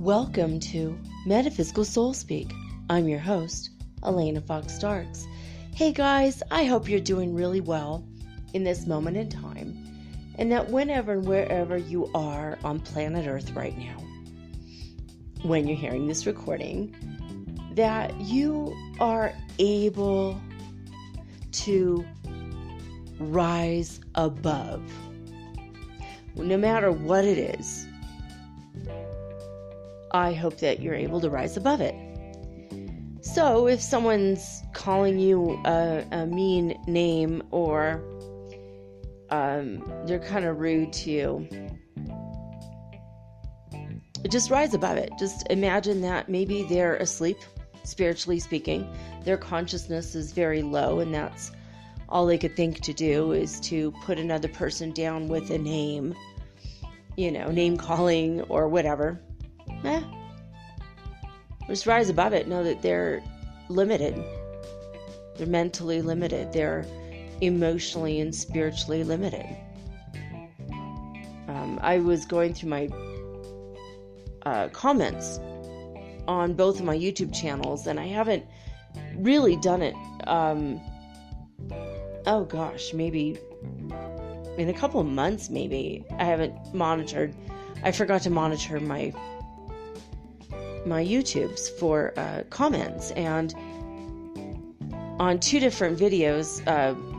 Welcome to Metaphysical Soul Speak. I'm your host, Elena Fox Starks. Hey guys, I hope you're doing really well in this moment in time, and that whenever and wherever you are on planet Earth right now, when you're hearing this recording, that you are able to rise above, no matter what it is. I hope that you're able to rise above it. So if someone's calling you a mean name, or they're kind of rude to you, just rise above it. Just imagine that maybe they're asleep, spiritually speaking. Their consciousness is very low, and that's all they could think to do is to put another person down with a name, name calling or whatever. Just rise above it. Know that they're limited. They're mentally limited. They're emotionally and spiritually limited. I was going through my comments on both of my YouTube channels, and I haven't really done it. Maybe in a couple of months, maybe. I haven't monitored. I forgot to monitor my YouTubes for comments, and on two different videos,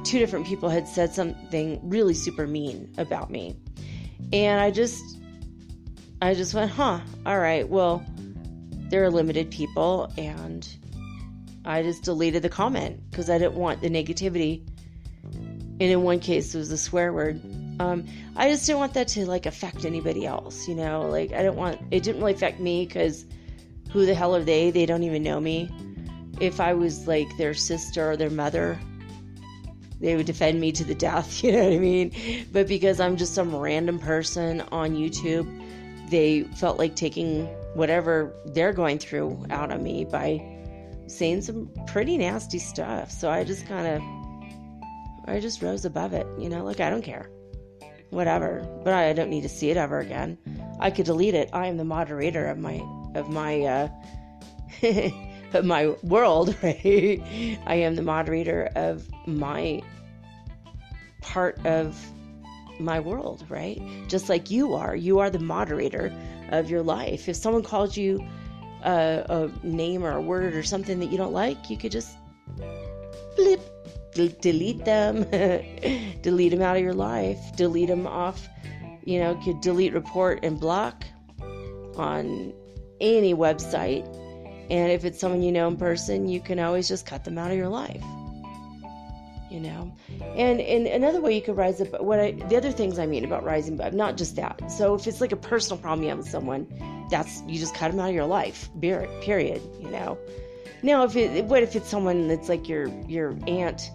two different people had said something really super mean about me, and I just went, all right, well, they're limited people, and I just deleted the comment because I didn't want the negativity. And in one case, it was a swear word. I just didn't want that to affect anybody else, it didn't really affect me, because who the hell are they? They don't even know me. If I was their sister or their mother, they would defend me to the death, you know what I mean? But because I'm just some random person on YouTube, they felt like taking whatever they're going through out on me by saying some pretty nasty stuff. So I just rose above it, I don't care. Whatever. But I don't need to see it ever again. I could delete it. I am the moderator of my of my world, right? I am the moderator of my part of my world, right? Just like you are. You are the moderator of your life. If someone calls you a name or a word or something that you don't like, you could just blip, delete them, delete them out of your life, delete them off, could delete, report, and block on any website. And if it's someone you know in person, you can always just cut them out of your life, and another way you could rise up, the other things I mean about rising above, not just that. So if it's a personal problem you have with someone, you just cut them out of your life, period. Now if it's someone that's your Aunt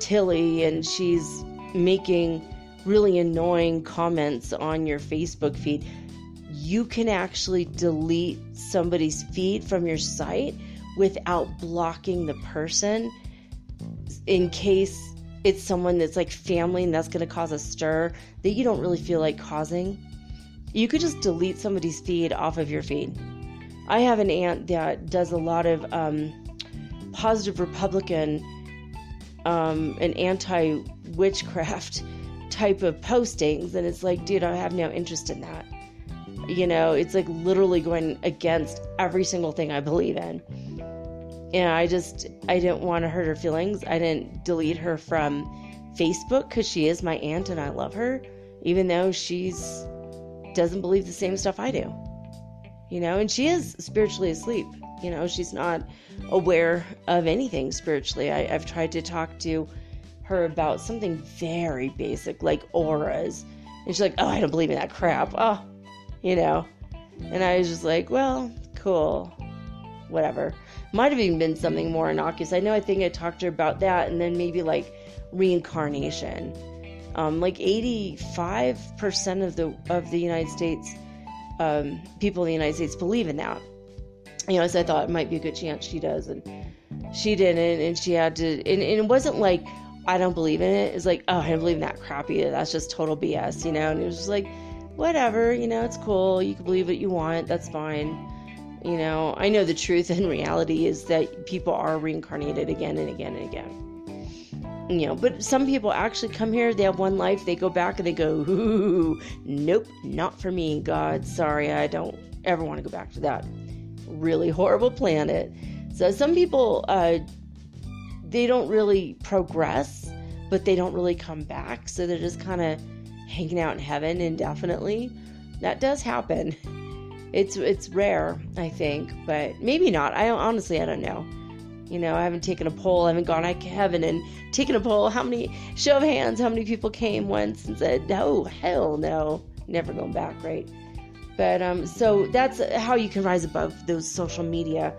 Tilly, and she's making really annoying comments on your Facebook feed, you can actually delete somebody's feed from your site without blocking the person, in case it's someone that's family and that's going to cause a stir that you don't really feel like causing. You could just delete somebody's feed off of your feed. I have an aunt that does a lot of positive Republican and anti-witchcraft type of postings, and it's dude, I have no interest in that. It's literally going against every single thing I believe in. And I didn't want to hurt her feelings. I didn't delete her from Facebook because she is my aunt and I love her, even though doesn't believe the same stuff I do. And she is spiritually asleep. She's not aware of anything spiritually. I've tried to talk to her about something very basic, like auras. And she's like, oh, I don't believe in that crap. Oh, And I was just well, cool. Whatever. Might have even been something more innocuous. I think I talked to her about that, and then maybe reincarnation. 85% of the United States, people in the United States believe in that. So I thought it might be a good chance she does, and she didn't, and she had to, and it wasn't I don't believe in it. It's oh, I don't believe in that crap either. That's just total BS, And it was just whatever, it's cool. You can believe what you want. That's fine. You know, I know the truth and reality is that people are reincarnated again and again and again. You know, but some people actually come here, they have one life, they go back and they go, ooh, nope, not for me, God, sorry, I don't ever want to go back to that really horrible planet. So some people, they don't really progress, but they don't really come back, so they're just kind of hanging out in heaven indefinitely. That does happen. It's rare, I think, but maybe not. I don't know. You know, I haven't taken a poll. I haven't gone to heaven and taken a poll. Show of hands, how many people came once and said, no, hell no, never going back, right? But so that's how you can rise above those social media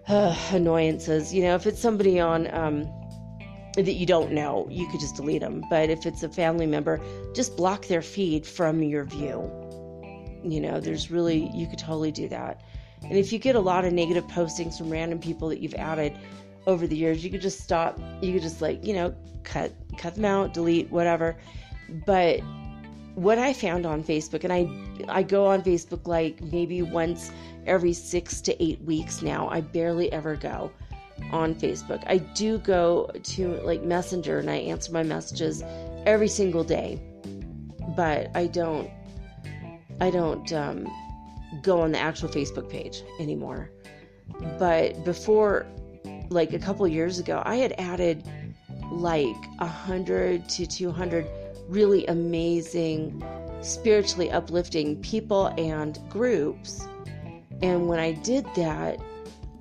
annoyances. You know, if it's somebody on that you don't know, you could just delete them. But if it's a family member, just block their feed from your view. You know, you could totally do that. And if you get a lot of negative postings from random people that you've added over the years, you could just stop. You could just cut them out, delete, whatever. But what I found on Facebook, and I go on Facebook like maybe once every 6 to 8 weeks now. I barely ever go on Facebook. I do go to like Messenger and I answer my messages every single day, but I don't go on the actual Facebook page anymore. But before, like a couple years ago, I had added like 100 to 200 really amazing, spiritually uplifting people and groups. And when I did that,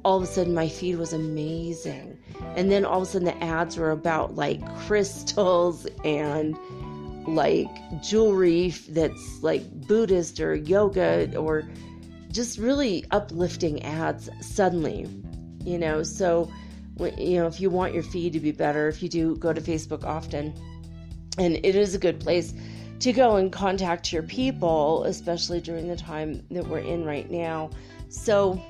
all of a sudden my feed was amazing. And then all of a sudden the ads were about like crystals and like jewelry that's like Buddhist or yoga or just really uplifting ads suddenly, you know. So, you know, if you want your feed to be better, if you do go to Facebook often, and it is a good place to go and contact your people, especially during the time that we're in right now. So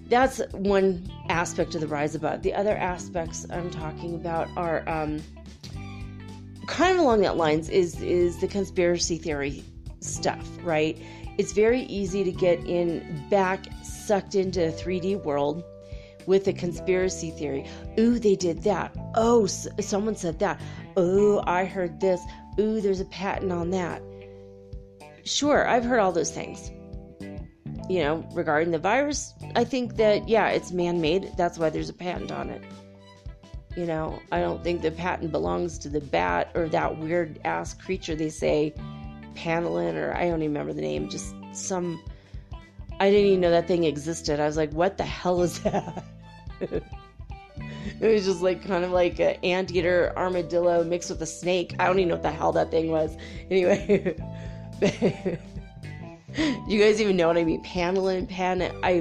that's one aspect of the rise above. The other aspects I'm talking about are kind of along that lines is the conspiracy theory stuff, right? It's very easy to get sucked into a 3D world with a conspiracy theory. Ooh, they did that. Oh, someone said that. Oh, I heard this. Ooh, there's a patent on that. Sure, I've heard all those things. You know, regarding the virus, I think that, yeah, it's man-made. That's why there's a patent on it. You know, I don't think the patent belongs to the bat or that weird-ass creature they say, Panelin, or I don't even remember the name, just I didn't even know that thing existed. I was like, what the hell is that? It was just like kind of like an anteater armadillo mixed with a snake. I don't even know what the hell that thing was. Anyway, you guys even know what I mean? Panelin, I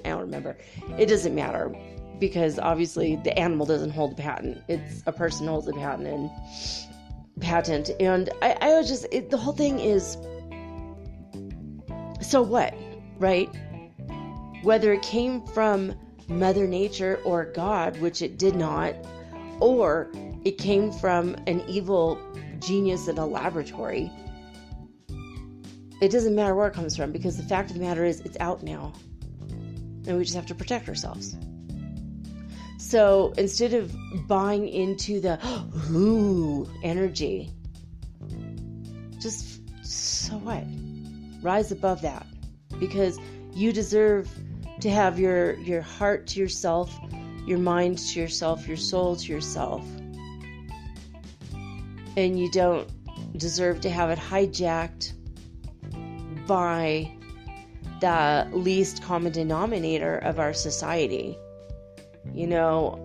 don't remember. It doesn't matter because obviously the animal doesn't hold the patent. It's a person holds the patent. And I was just, the whole thing is, so what, right? Whether it came from Mother Nature or God, which it did not, or it came from an evil genius in a laboratory, it doesn't matter where it comes from, because the fact of the matter is it's out now and we just have to protect ourselves. So instead of buying into the energy, just, so what? Rise above that, because you deserve to have your heart to yourself, your mind to yourself, your soul to yourself. And you don't deserve to have it hijacked by the least common denominator of our society. You know,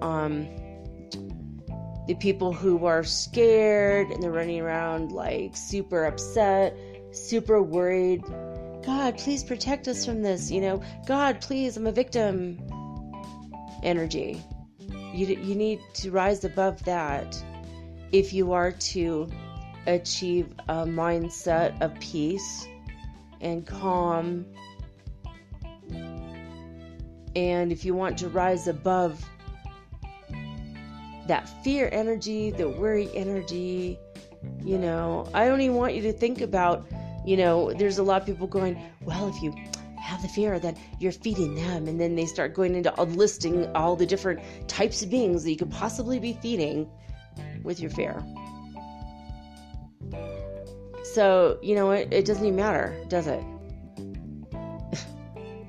the people who are scared and they're running around like super upset, super worried. God, please protect us from this, you know. God, please, I'm a victim. Energy. You need to rise above that if you are to achieve a mindset of peace and calm. And if you want to rise above that fear energy, the worry energy, you know, I don't even want you to think about, you know, there's a lot of people going, well, if you have the fear, then you're feeding them. And then they start going into listing all the different types of beings that you could possibly be feeding with your fear. So, you know, it doesn't even matter, does it?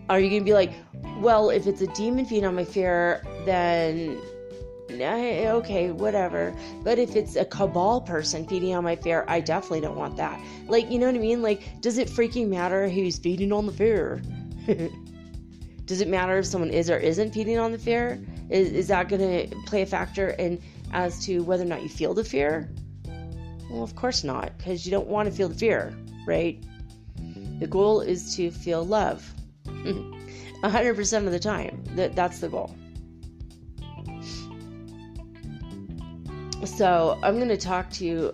Are you going to be like, well, if it's a demon feeding on my fear, then okay, whatever. But if it's a cabal person feeding on my fear, I definitely don't want that. Like, you know what I mean? Like, does it freaking matter who's feeding on the fear? Does it matter if someone is or isn't feeding on the fear? Is that going to play a factor in as to whether or not you feel the fear? Well, of course not, because you don't want to feel the fear, right? The goal is to feel love 100% of the time. That's the goal. So I'm going to talk to you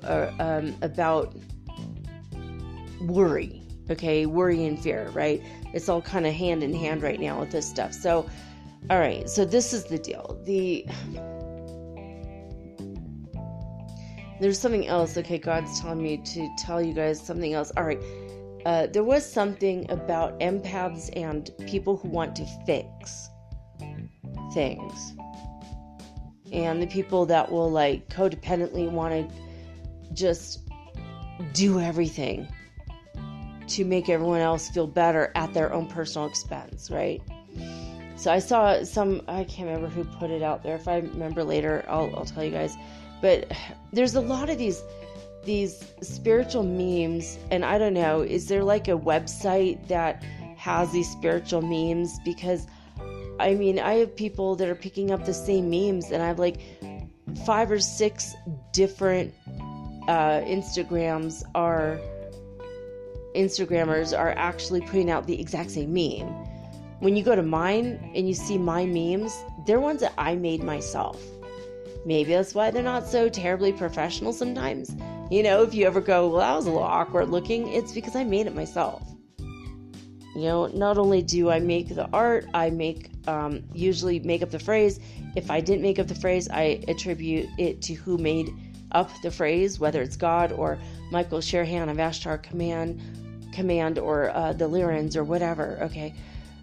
about worry, okay? Worry and fear, right? It's all kind of hand in hand right now with this stuff. So, all right, so this is the deal. There's something else. Okay, God's telling me to tell you guys something else. All right. There was something about empaths and people who want to fix things. And the people that will, like, codependently want to just do everything to make everyone else feel better at their own personal expense, right? So I saw I can't remember who put it out there. If I remember later, I'll tell you guys. But there's a lot of these spiritual memes, and I don't know, is there like a website that has these spiritual memes? Because, I mean, I have people that are picking up the same memes, and I have like 5 or 6 different Instagrammers are actually putting out the exact same meme. When you go to mine and you see my memes, they're ones that I made myself. Maybe that's why they're not so terribly professional sometimes. You know, if you ever go, well, that was a little awkward looking, it's because I made it myself. You know, not only do I make the art, I usually make up the phrase. If I didn't make up the phrase, I attribute it to who made up the phrase, whether it's God or Michael Sherahan of Ashtar Command or the Lyrans or whatever, okay?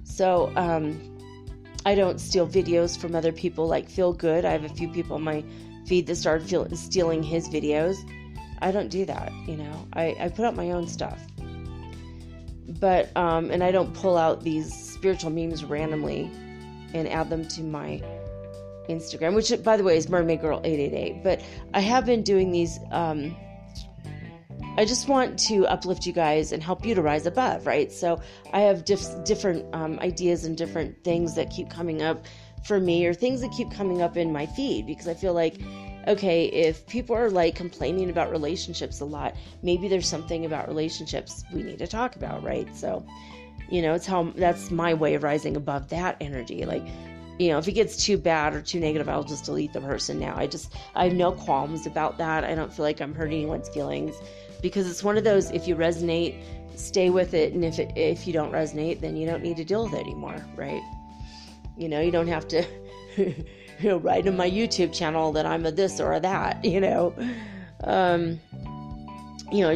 So, I don't steal videos from other people like Feel Good. I have a few people on my feed that started stealing his videos. I don't do that, you know. I put up my own stuff. But, and I don't pull out these spiritual memes randomly and add them to my Instagram, which, by the way, is Mermaid Girl 888. But I have been doing these, I just want to uplift you guys and help you to rise above, right? So I have different ideas and different things that keep coming up for me, or things that keep coming up in my feed, because I feel like, okay, if people are like complaining about relationships a lot, maybe there's something about relationships we need to talk about, right? So, you know, that's my way of rising above that energy. Like, you know, if it gets too bad or too negative, I'll just delete the person now. I have no qualms about that. I don't feel like I'm hurting anyone's feelings, because it's one of those, if you resonate, stay with it. And if you don't resonate, then you don't need to deal with it anymore, right? You know, you don't have to, write on my YouTube channel that I'm a this or a that, you know.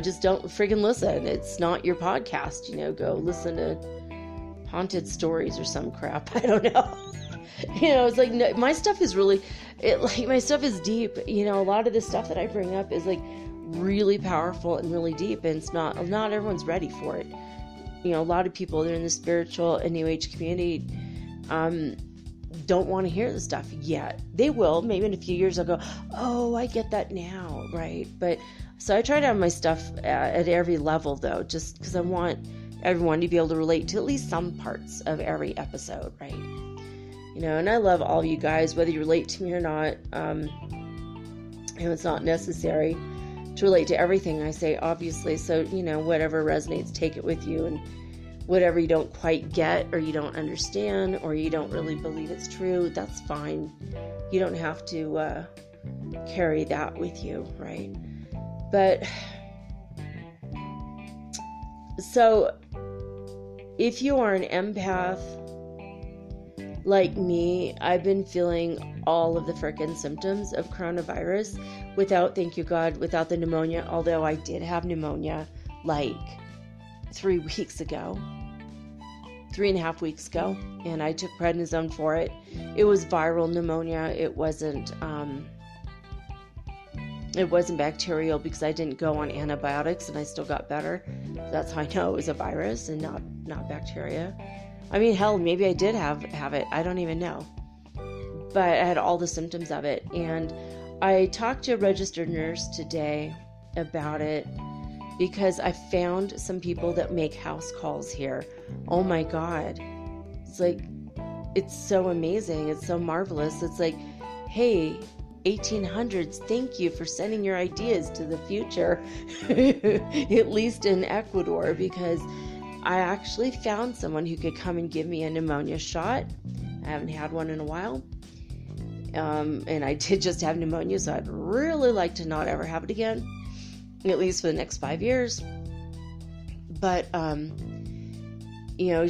Just don't friggin' listen. It's not your podcast, you know. Go listen to Haunted Stories or some crap. I don't know. You know, it's like, no, my stuff is really, my stuff is deep. You know, a lot of the stuff that I bring up is like really powerful and really deep, and it's not everyone's ready for it. You know, a lot of people that are in the spiritual and New Age community don't want to hear the stuff yet. They will. Maybe in a few years I'll go, oh, I get that now, right? But so I try to have my stuff at every level, though, just because I want everyone to be able to relate to at least some parts of every episode, right? You know, and I love all of you guys, whether you relate to me or not. You know, it's not necessary to relate to everything I say, obviously. So, you know, whatever resonates, take it with you. And whatever you don't quite get, or you don't understand, or you don't really believe it's true, that's fine. You don't have to carry that with you, right? But, so, if you are an empath like me, I've been feeling all of the frickin' symptoms of coronavirus without, thank you God, without the pneumonia, although I did have pneumonia like 3 weeks ago. 3.5 weeks ago, and I took prednisone for it. It was viral pneumonia. It wasn't bacterial because I didn't go on antibiotics, and I still got better. That's how I know it was a virus and not bacteria. I mean, hell, maybe I did have it. I don't even know. But I had all the symptoms of it. And I talked to a registered nurse today about it because I found some people that make house calls here. Oh my God. It's like, it's so amazing. It's so marvelous. It's like, hey, 1800s, thank you for sending your ideas to the future, at least in Ecuador, because I actually found someone who could come and give me a pneumonia shot. I haven't had one in a while. And I did just have pneumonia, so I'd really like to not ever have it again, at least for the next 5 years. But,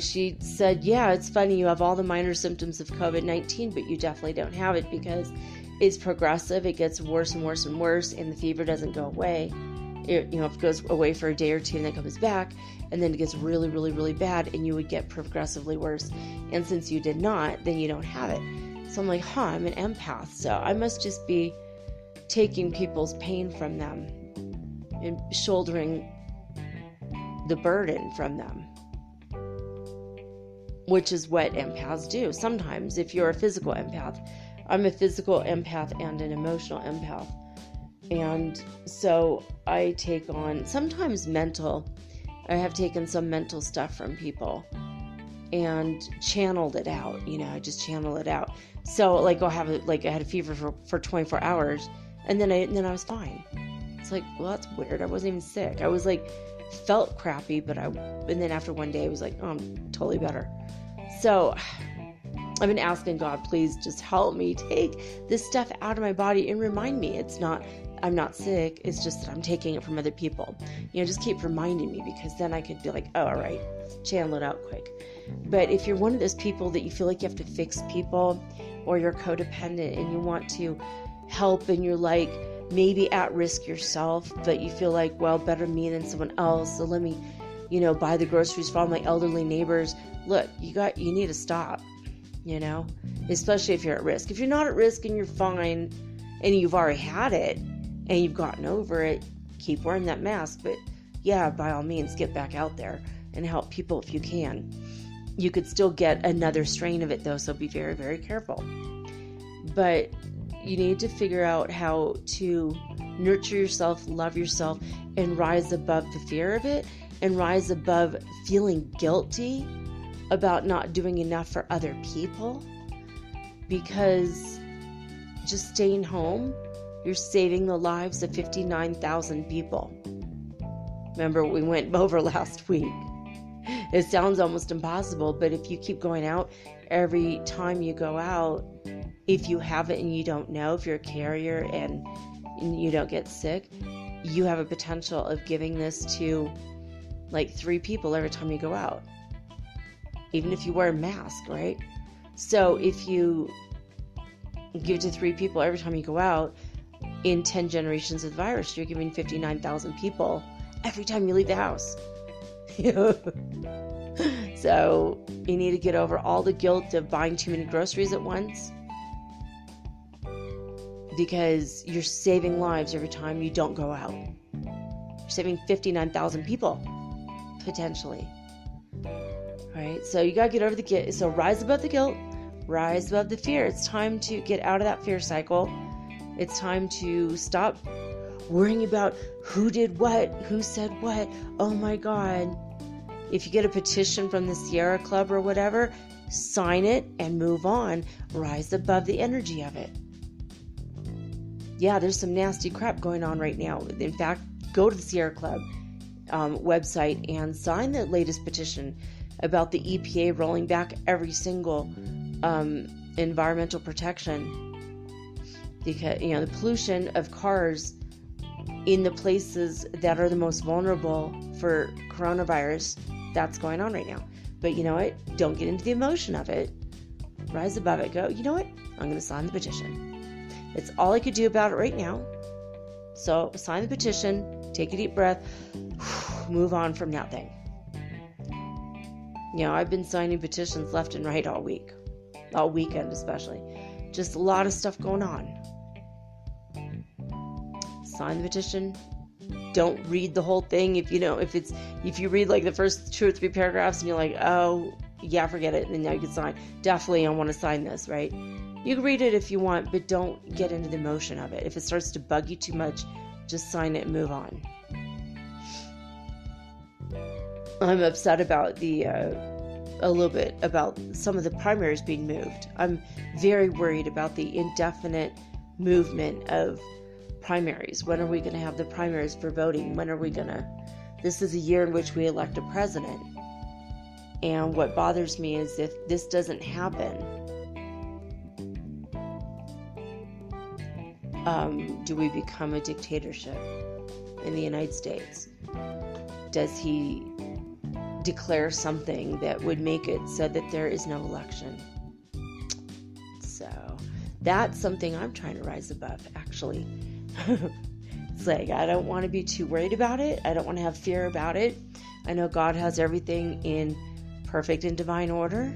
she said, yeah, it's funny, you have all the minor symptoms of COVID-19, but you definitely don't have it because it's progressive. It gets worse and worse and worse, and the fever doesn't go away. It goes away for a day or two and then comes back, and then it gets really, really, really bad, and you would get progressively worse. And since you did not, then you don't have it. So I'm like, I'm an empath, so I must just be taking people's pain from them and shouldering the burden from them, which is what empaths do sometimes. If you're a physical empath, I'm a physical empath and an emotional empath. And so I take on sometimes mental. I have taken some mental stuff from people and channeled it out. I just channel it out. So I had a fever for 24 hours, and then I was fine. It's like, well, that's weird. I wasn't even sick. I was felt crappy, and then after one day I was like, oh, I'm totally better. So I've been asking God, please just help me take this stuff out of my body and remind me I'm not sick. It's just that I'm taking it from other people. Just keep reminding me, because then I could be like, oh, all right, channel it out quick. But if you're one of those people that you feel like you have to fix people, or you're codependent and you want to help, and you're maybe at risk yourself, but you feel like, well, better me than someone else, so let me, buy the groceries for all my elderly neighbors. Look, you need to stop, especially if you're at risk. If you're not at risk and you're fine and you've already had it and you've gotten over it, keep wearing that mask. But yeah, by all means, get back out there and help people if you can. You could still get another strain of it though, so be very, very careful. But you need to figure out how to nurture yourself, love yourself, and rise above the fear of it, and rise above feeling guilty about not doing enough for other people. Because just staying home, you're saving the lives of 59,000 people. Remember what we went over last week? It sounds almost impossible, but if you keep going out, every time you go out, if you have it and you don't know, if you're a carrier and you don't get sick, you have a potential of giving this to 3 people every time you go out. Even if you wear a mask, right? So if you give it to 3 people every time you go out, in 10 generations of the virus, you're giving 59,000 people every time you leave the house. So you need to get over all the guilt of buying too many groceries at once, because you're saving lives every time you don't go out. You're saving 59,000 people, potentially. Right? So you got to get over the guilt. So rise above the guilt, rise above the fear. It's time to get out of that fear cycle. It's time to stop worrying about who did what, who said what. Oh my God. If you get a petition from the Sierra Club or whatever, sign it and move on. Rise above the energy of it. Yeah, there's some nasty crap going on right now. In fact, go to the Sierra Club website and sign the latest petition about the EPA rolling back every single environmental protection. Because, the pollution of cars in the places that are the most vulnerable for coronavirus, that's going on right now. But you know what? Don't get into the emotion of it. Rise above it. Go, you know what? I'm going to sign the petition. It's all I could do about it right now. So sign the petition, take a deep breath, move on from that thing. I've been signing petitions left and right all weekend especially. Just a lot of stuff going on. Sign the petition. Don't read the whole thing. If you read like the first 2 or 3 paragraphs and you're like, oh yeah, forget it, and then now you can sign. Definitely I want to sign this, right? You can read it if you want, but don't get into the emotion of it. If it starts to bug you too much, just sign it and move on. I'm upset about a little bit about some of the primaries being moved. I'm very worried about the indefinite movement of primaries. When are we going to have the primaries for voting? This is a year in which we elect a president. And what bothers me is if this doesn't happen, do we become a dictatorship in the United States? Does he declare something that would make it so that there is no election? So that's something I'm trying to rise above, actually. It's like, I don't want to be too worried about it. I don't want to have fear about it. I know God has everything in perfect and divine order,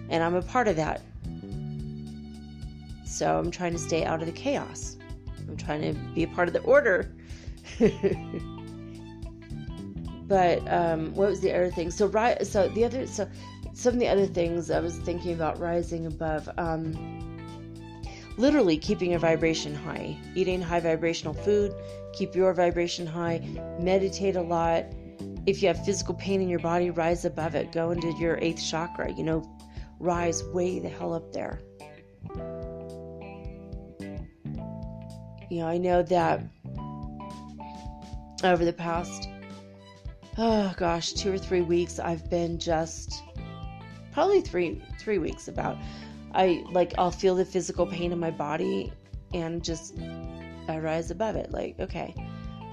and I'm a part of that. So I'm trying to stay out of the chaos. I'm trying to be a part of the order. But what was the other thing? Some of the other things I was thinking about rising above. Literally keeping your vibration high, eating high vibrational food, keep your vibration high, meditate a lot. If you have physical pain in your body, rise above it. Go into your 8th chakra, rise way the hell up there. I know that over the past, 2 or 3 weeks, I've been just, probably three weeks about, I'll feel the physical pain in my body and just, I rise above it. Like, okay,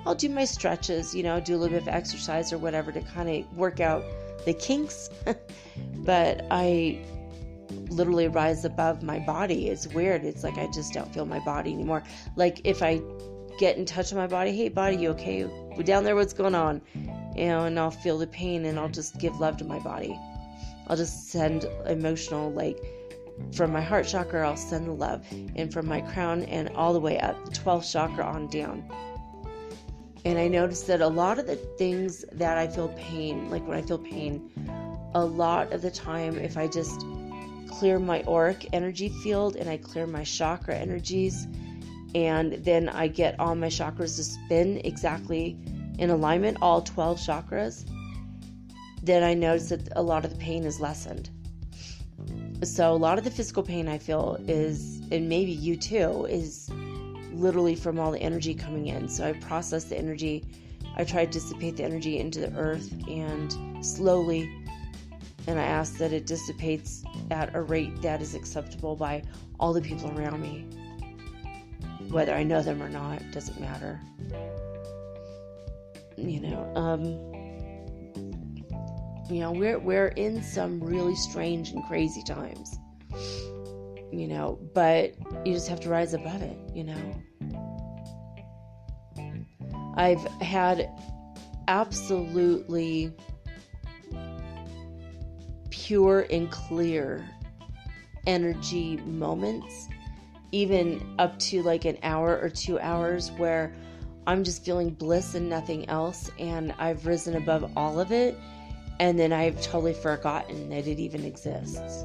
I'll do my stretches, do a little bit of exercise or whatever to kind of work out the kinks. But I literally rise above my body. It's weird. It's like I just don't feel my body anymore. Like if I get in touch with my body, hey body, you okay? We're down there, what's going on? And I'll feel the pain and I'll just give love to my body. I'll just send emotional, from my heart chakra, I'll send the love. And from my crown and all the way up, the 12th chakra on down. And I noticed that a lot of the things that I feel pain, like when I feel pain, a lot of the time, if I just clear my auric energy field and I clear my chakra energies, and then I get all my chakras to spin exactly in alignment, all 12 chakras, then I notice that a lot of the pain is lessened. So a lot of the physical pain I feel is, and maybe you too, is literally from all the energy coming in. So I process the energy. I try to dissipate the energy into the earth and slowly, and I ask that it dissipates at a rate that is acceptable by all the people around me. Whether I know them or not, doesn't matter. We're in some really strange and crazy times, but you just have to rise above it, I've had absolutely pure and clear energy moments, even up to like an hour or 2 hours where I'm just feeling bliss and nothing else, and I've risen above all of it, and then I've totally forgotten that it even exists.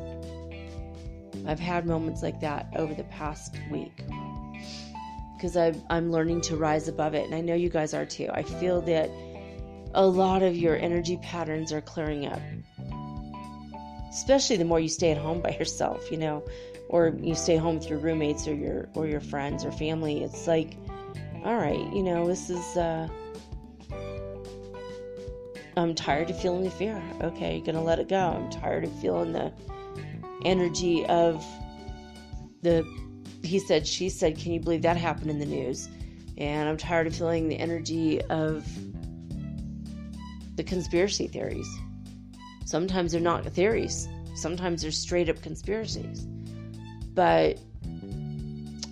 I've had moments like that over the past week because I'm learning to rise above it, and I know you guys are too. I feel that a lot of your energy patterns are clearing up, especially the more you stay at home by yourself, or you stay home with your roommates or your friends or family. It's like, all right, this is, I'm tired of feeling the fear. Okay, you're going to let it go. I'm tired of feeling the energy of the he said, she said, can you believe that happened in the news? And I'm tired of feeling the energy of the conspiracy theories. Sometimes they're not theories. Sometimes they're straight up conspiracies. But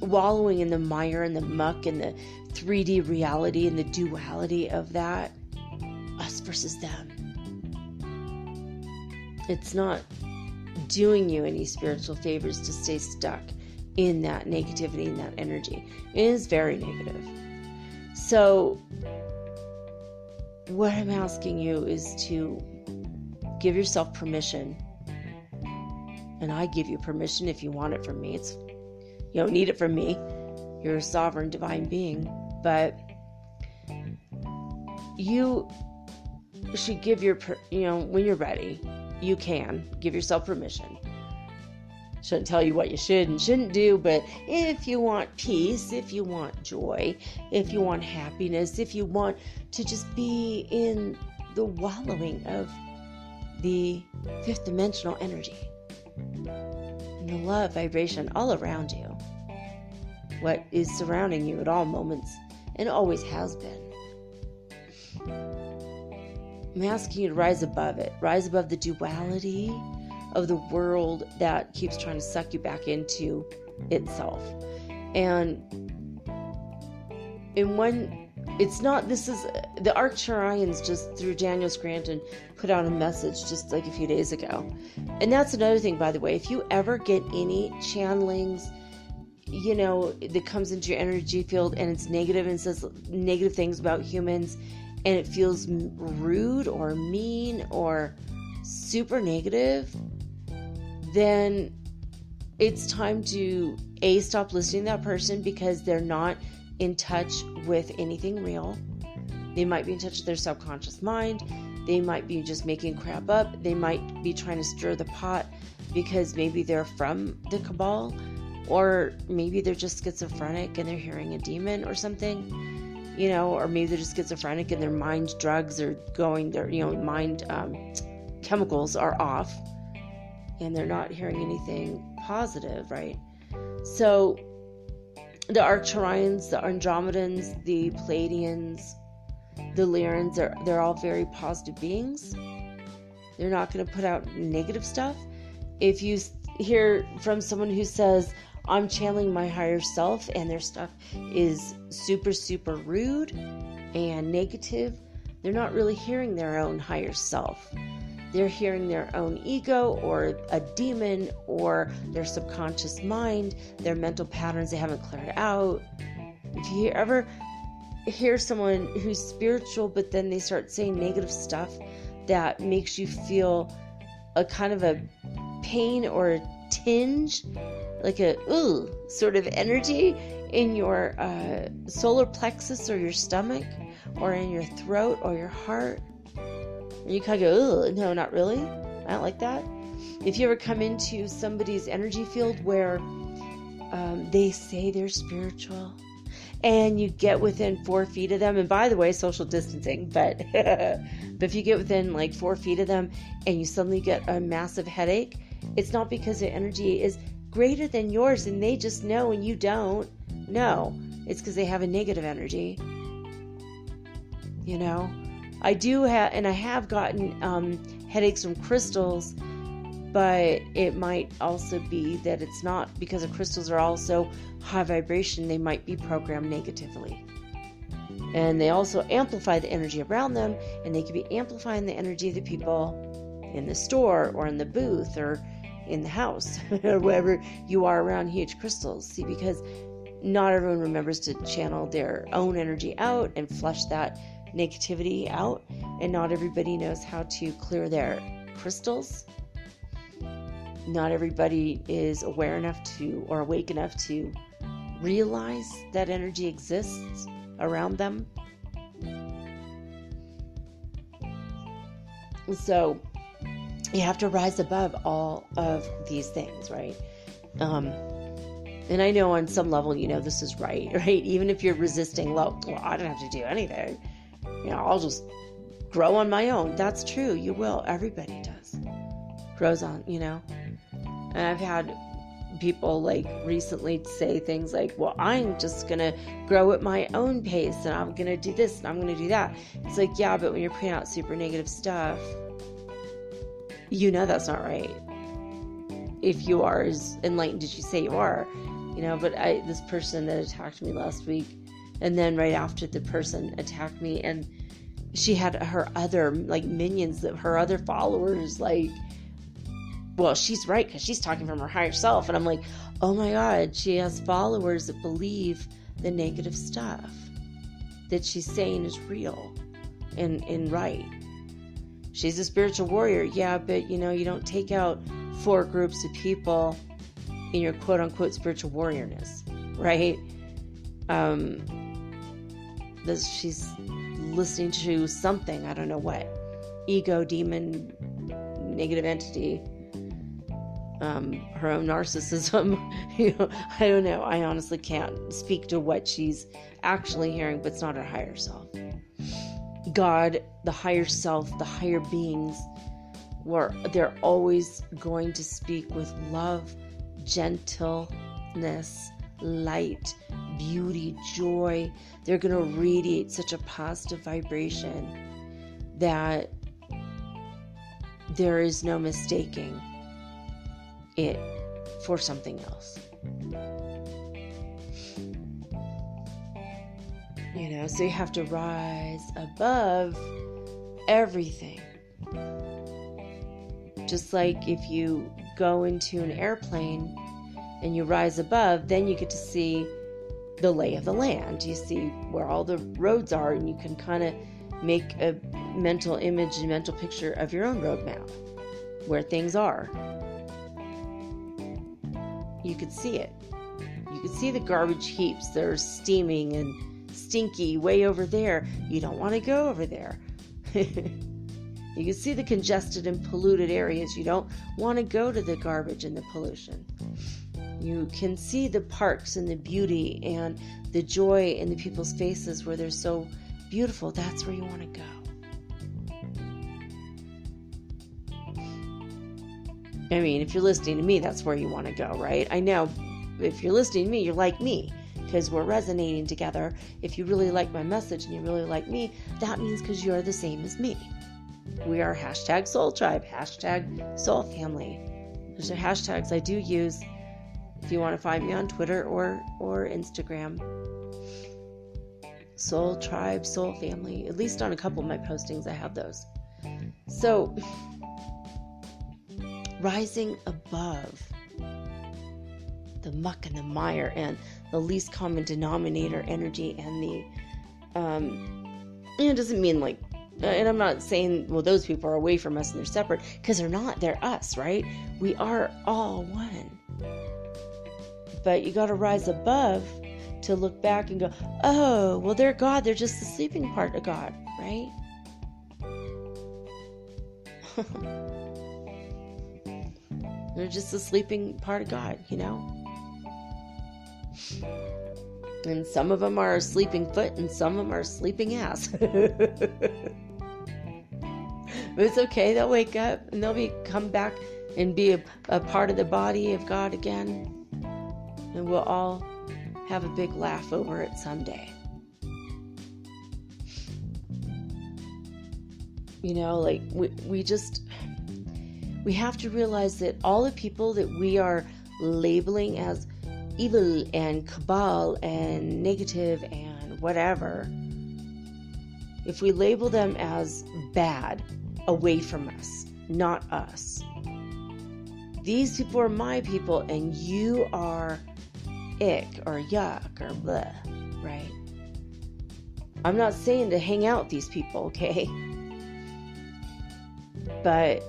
wallowing in the mire and the muck and the 3D reality and the duality of that, us versus them. it's not doing you any spiritual favors to stay stuck in that negativity, in that energy. It is very negative. So what I'm asking you is to give yourself permission. And I give you permission if you want it from me. You don't need it from me. You're a sovereign divine being. But you should give when you're ready, you can give yourself permission. Shouldn't tell you what you should and shouldn't do, but if you want peace, if you want joy, if you want happiness, if you want to just be in the wallowing of the fifth dimensional energy, and the love vibration all around you, what is surrounding you at all moments and always has been, I'm asking you to rise above it. Rise above the duality of the world that keeps trying to suck you back into itself. And the Arcturians, just through Daniel Scranton, put out a message just like a few days ago. And that's another thing, by the way. If you ever get any channelings, that comes into your energy field and it's negative and says negative things about humans, and it feels rude or mean or super negative, then it's time to stop listening to that person, because they're not in touch with anything real. They might be in touch with their subconscious mind. They might be just making crap up. They might be trying to stir the pot because maybe they're from the cabal, or maybe they're just schizophrenic and they're hearing a demon or something, or maybe they're just schizophrenic and their mind drugs are going, their mind chemicals are off and they're not hearing anything positive, right? So the Arcturians, the Andromedans, the Pleiadians, the Lyrans, they're all very positive beings. They're not going to put out negative stuff. If you hear from someone who says, I'm channeling my higher self, and their stuff is super, super rude and negative, they're not really hearing their own higher self. They're hearing their own ego or a demon or their subconscious mind, their mental patterns they haven't cleared out. If you ever hear someone who's spiritual, but then they start saying negative stuff that makes you feel a kind of a pain or a tinge, like a sort of energy in your solar plexus or your stomach or in your throat or your heart, and you kind of go, no, not really, I don't like that. If you ever come into somebody's energy field where they say they're spiritual, and you get within 4 feet of them, and by the way, social distancing, but if you get within like 4 feet of them and you suddenly get a massive headache, it's not because their energy is greater than yours and they just know and you don't. No, it's because they have a negative energy. I do have, and I have gotten headaches from crystals, but it might also be that it's not, because the crystals are also high vibration. They might be programmed negatively, and they also amplify the energy around them, and they could be amplifying the energy of the people in the store or in the booth or in the house or wherever you are around huge crystals. See, because not everyone remembers to channel their own energy out and flush that negativity out, and not everybody knows how to clear their crystals. Not everybody is aware enough to, or awake enough to realize that energy exists around them. So you have to rise above all of these things, right? And I know on some level, this is right? Even if you're resisting, well, I don't have to do anything. I'll just grow on my own. That's true. You will. Everybody does. Grows on, And I've had people like recently say things like, well, I'm just going to grow at my own pace and I'm going to do this and I'm going to do that. It's like, yeah, but when you're putting out super negative stuff, that's not right. If you are as enlightened as you say you are, but this person that attacked me last week, and then right after the person attacked me, and she had her other minions, her other followers well, she's right because she's talking from her higher self. And I'm like, oh my God, she has followers that believe the negative stuff that she's saying is real and right. She's a spiritual warrior. Yeah, but you don't take out 4 groups of people in your quote unquote spiritual warriorness, right? She's listening to something, I don't know what, ego, demon, negative entity, her own narcissism. I don't know. I honestly can't speak to what she's actually hearing, but it's not her higher self. God, the higher self, the higher beings, they're always going to speak with love, gentleness, light, beauty, joy. They're going to radiate such a positive vibration that there is no mistaking it for something else. So you have to rise above everything. Just like if you go into an airplane and you rise above, then you get to see the lay of the land. You see where all the roads are, and you can kind of make a mental image and mental picture of your own road map, where things are. You could see it. You could see the garbage heaps that are steaming and stinky way over there. You don't want to go over there. You can see the congested and polluted areas. You don't want to go to the garbage and the pollution. You can see the parks and the beauty and the joy in the people's faces where they're so beautiful. That's where you want to go. I mean, if you're listening to me, that's where you want to go, right? I know if you're listening to me, you're like me, because we're resonating together. If you really like my message and you really like me, that means because you're the same as me. We are hashtag Soul Tribe, hashtag Soul Family. Those are hashtags I do use if you want to find me on Twitter or Instagram. Soul Tribe, Soul Family. At least on a couple of my postings, I have those. So, rising above the muck and the mire and the least common denominator energy and the, it doesn't mean like, and I'm not saying, well, those people are away from us and they're separate, because they're not. They're us, right? We are all one. But you got to rise above to look back and go, oh, well, they're God. They're just the sleeping part of God, right? They're just the sleeping part of God, And some of them are a sleeping foot and some of them are a sleeping ass. But it's okay. They'll wake up and they'll come back and be a part of the body of God again. And we'll all have a big laugh over it someday. Like we have to realize that all the people that we are labeling as evil and cabal and negative and whatever, if we label them as bad, away from us, not us. These people are my people and you are ick or yuck or bleh, right? I'm not saying to hang out with these people, okay? But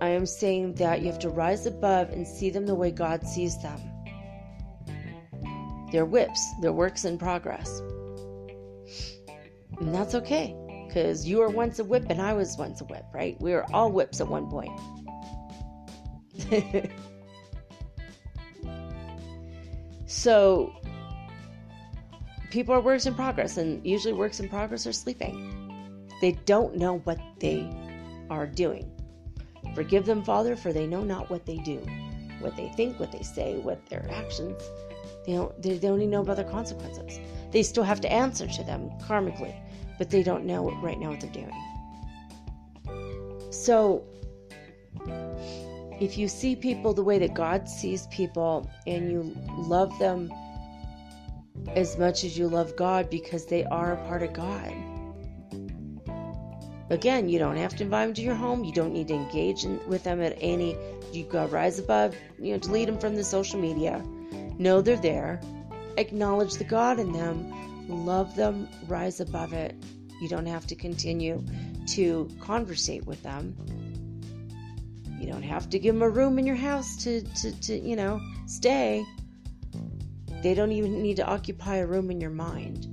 I am saying that you have to rise above and see them the way God sees them. They're whips, they're works in progress. And that's okay, because you were once a whip and I was once a whip, right? We were all whips at one point. So, people are works in progress, and usually works in progress are sleeping. They don't know what they are doing. Forgive them, Father, for they know not what they do. What they think, what they say, what their actions. They don't even know about their consequences. They still have to answer to them karmically, but they don't know right now what they're doing. So, if you see people the way that God sees people and you love them as much as you love God because they are a part of God, Again, you don't have to invite them to your home. You don't need to engage with them at any. You go rise above, delete them from the social media. Know they're there. Acknowledge the God in them. Love them. Rise above it. You don't have to continue to conversate with them. You don't have to give them a room in your house to stay. They don't even need to occupy a room in your mind.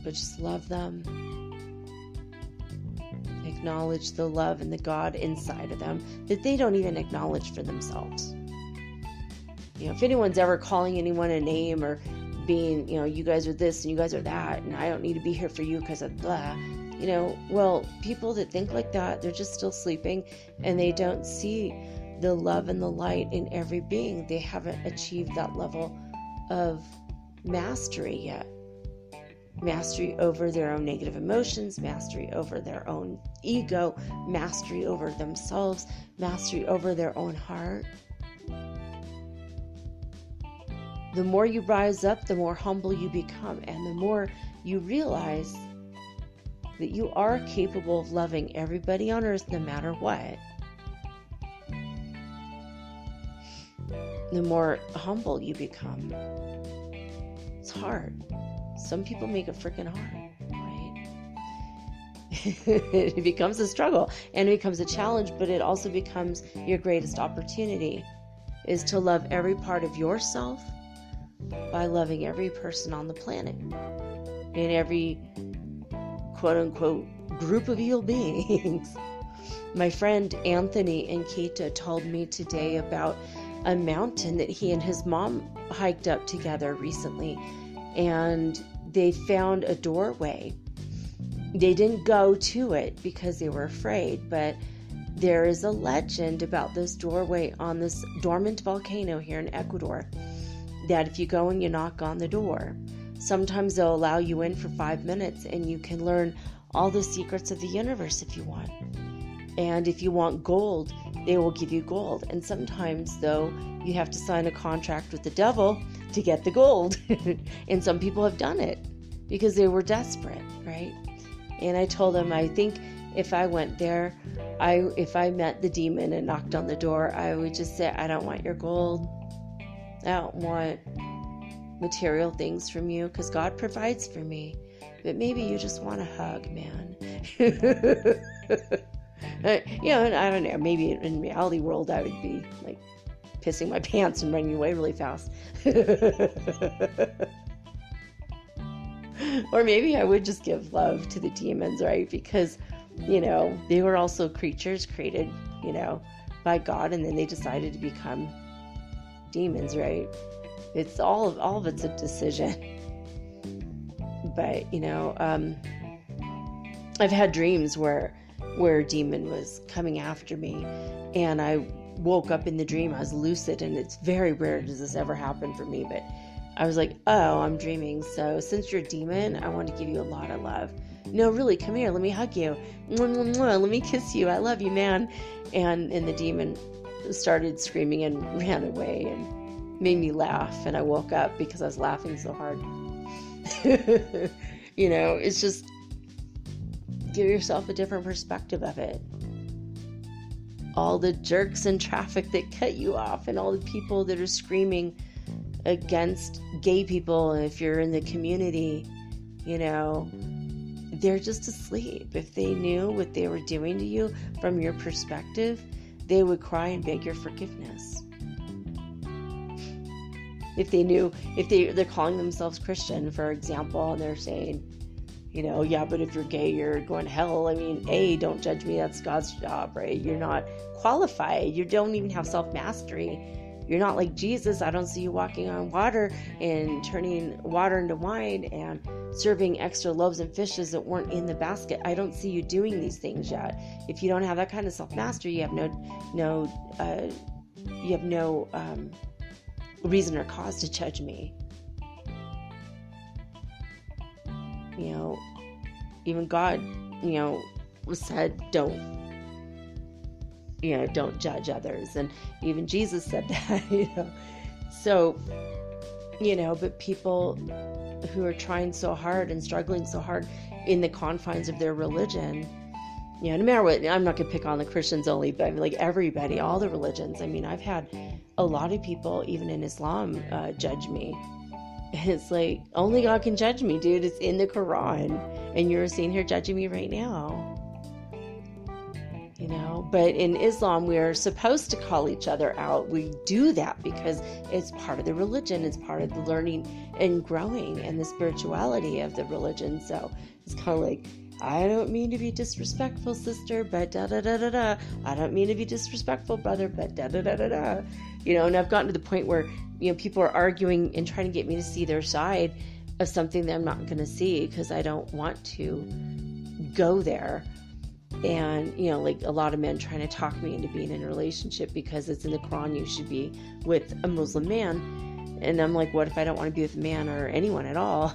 But just love them. Acknowledge the love and the God inside of them that they don't even acknowledge for themselves. If anyone's ever calling anyone a name or being, you guys are this and you guys are that, and I don't need to be here for you because of blah, well, people that think like that, they're just still sleeping, and they don't see the love and the light in every being. They haven't achieved that level of mastery yet. Mastery over their own negative emotions, mastery over their own ego, mastery over themselves, mastery over their own heart. The more you rise up, the more humble you become, and the more you realize that you are capable of loving everybody on earth no matter what. The more humble you become. It's hard. Some people make it freaking hard, right? It becomes a struggle and it becomes a challenge, but it also becomes your greatest opportunity is to love every part of yourself by loving every person on the planet and every quote-unquote group of evil beings. My friend Anthony and Keita told me today about a mountain that he and his mom hiked up together recently, and they found a doorway. They didn't go to it because they were afraid, but there is a legend about this doorway on this dormant volcano here in Ecuador, that if you go and you knock on the door, sometimes they'll allow you in for 5 minutes and you can learn all the secrets of the universe if you want. And if you want gold, they will give you gold. And sometimes, though, you have to sign a contract with the devil to get the gold. And some people have done it because they were desperate, right? And I told them, I think if I went there, if I met the demon and knocked on the door, I would just say, I don't want your gold. I don't want material things from you because God provides for me. But maybe you just want a hug, man. And I don't know, maybe in reality world I would be like pissing my pants and running away really fast. Or maybe I would just give love to the demons, right? Because, they were also creatures created, by God, and then they decided to become demons, right? It's all of it's a decision. But, I've had dreams where a demon was coming after me, and I woke up in the dream. I was lucid, and it's very rare does this ever happen for me, but I was like, oh, I'm dreaming. So since you're a demon, I want to give you a lot of love. No, really, come here. Let me hug you. Let me kiss you. I love you, man. And the demon started screaming and ran away and made me laugh. And I woke up because I was laughing so hard. It's just give yourself a different perspective of it. All the jerks in traffic that cut you off and all the people that are screaming against gay people, if you're in the community, they're just asleep. If they knew what they were doing to you from your perspective, they would cry and beg your forgiveness. If they knew, if they're calling themselves Christian, for example, and they're saying, yeah, but if you're gay, you're going to hell. I mean, don't judge me. That's God's job, right? You're not qualified. You don't even have self-mastery. You're not like Jesus. I don't see you walking on water and turning water into wine and serving extra loaves and fishes that weren't in the basket. I don't see you doing these things yet. If you don't have that kind of self-mastery, you have no reason or cause to judge me. Even God, said, don't judge others. And even Jesus said that, So, but people who are trying so hard and struggling so hard in the confines of their religion. No matter what, I'm not going to pick on the Christians only, but I mean, like everybody, all the religions. I mean, I've had a lot of people, even in Islam, judge me. It's like, only God can judge me, dude. It's in the Quran, and you're sitting here judging me right now. But in Islam, we are supposed to call each other out. We do that because it's part of the religion. It's part of the learning and growing and the spirituality of the religion. So it's kind of like, I don't mean to be disrespectful, sister, but da-da-da-da-da. I don't mean to be disrespectful, brother, but da-da-da-da-da. And I've gotten to the point where, people are arguing and trying to get me to see their side of something that I'm not going to see because I don't want to go there. And, like a lot of men trying to talk me into being in a relationship because it's in the Quran you should be with a Muslim man. And I'm like, what if I don't want to be with a man or anyone at all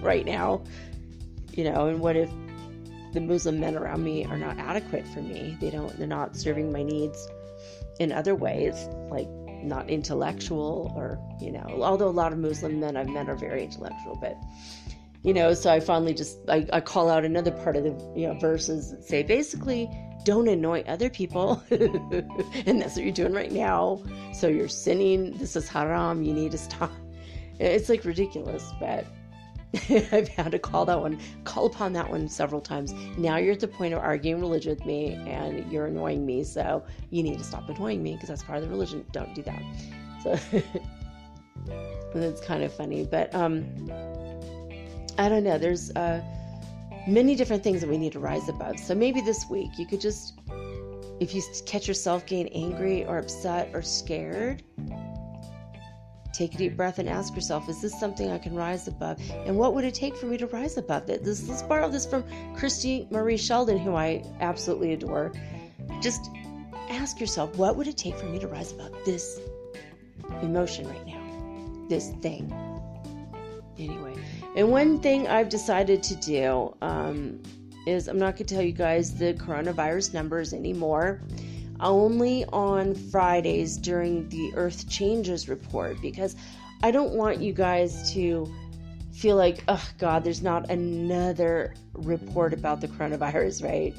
right now? And what if the Muslim men around me are not adequate for me? They're not serving my needs in other ways, like not intellectual or, although a lot of Muslim men I've met are very intellectual, but so I finally I call out another part of the, verses that say, basically, don't annoy other people. And that's what you're doing right now. So you're sinning. This is haram. You need to stop. It's like ridiculous, but I've had to call upon that one several times. Now you're at the point of arguing religion with me and you're annoying me. So you need to stop annoying me because that's part of the religion. Don't do that. So it's kind of funny, but, I don't know. There's many different things that we need to rise above. So maybe this week you could just, if you catch yourself getting angry or upset or scared, take a deep breath and ask yourself, is this something I can rise above? And what would it take for me to rise above it? Let's borrow this from Christy Marie Sheldon, who I absolutely adore. Just ask yourself, what would it take for me to rise above this emotion right now? This thing. Anyway, and one thing I've decided to do is I'm not going to tell you guys the coronavirus numbers anymore, only on Fridays during the Earth Changes report, because I don't want you guys to feel like, oh God, there's not another report about the coronavirus, right?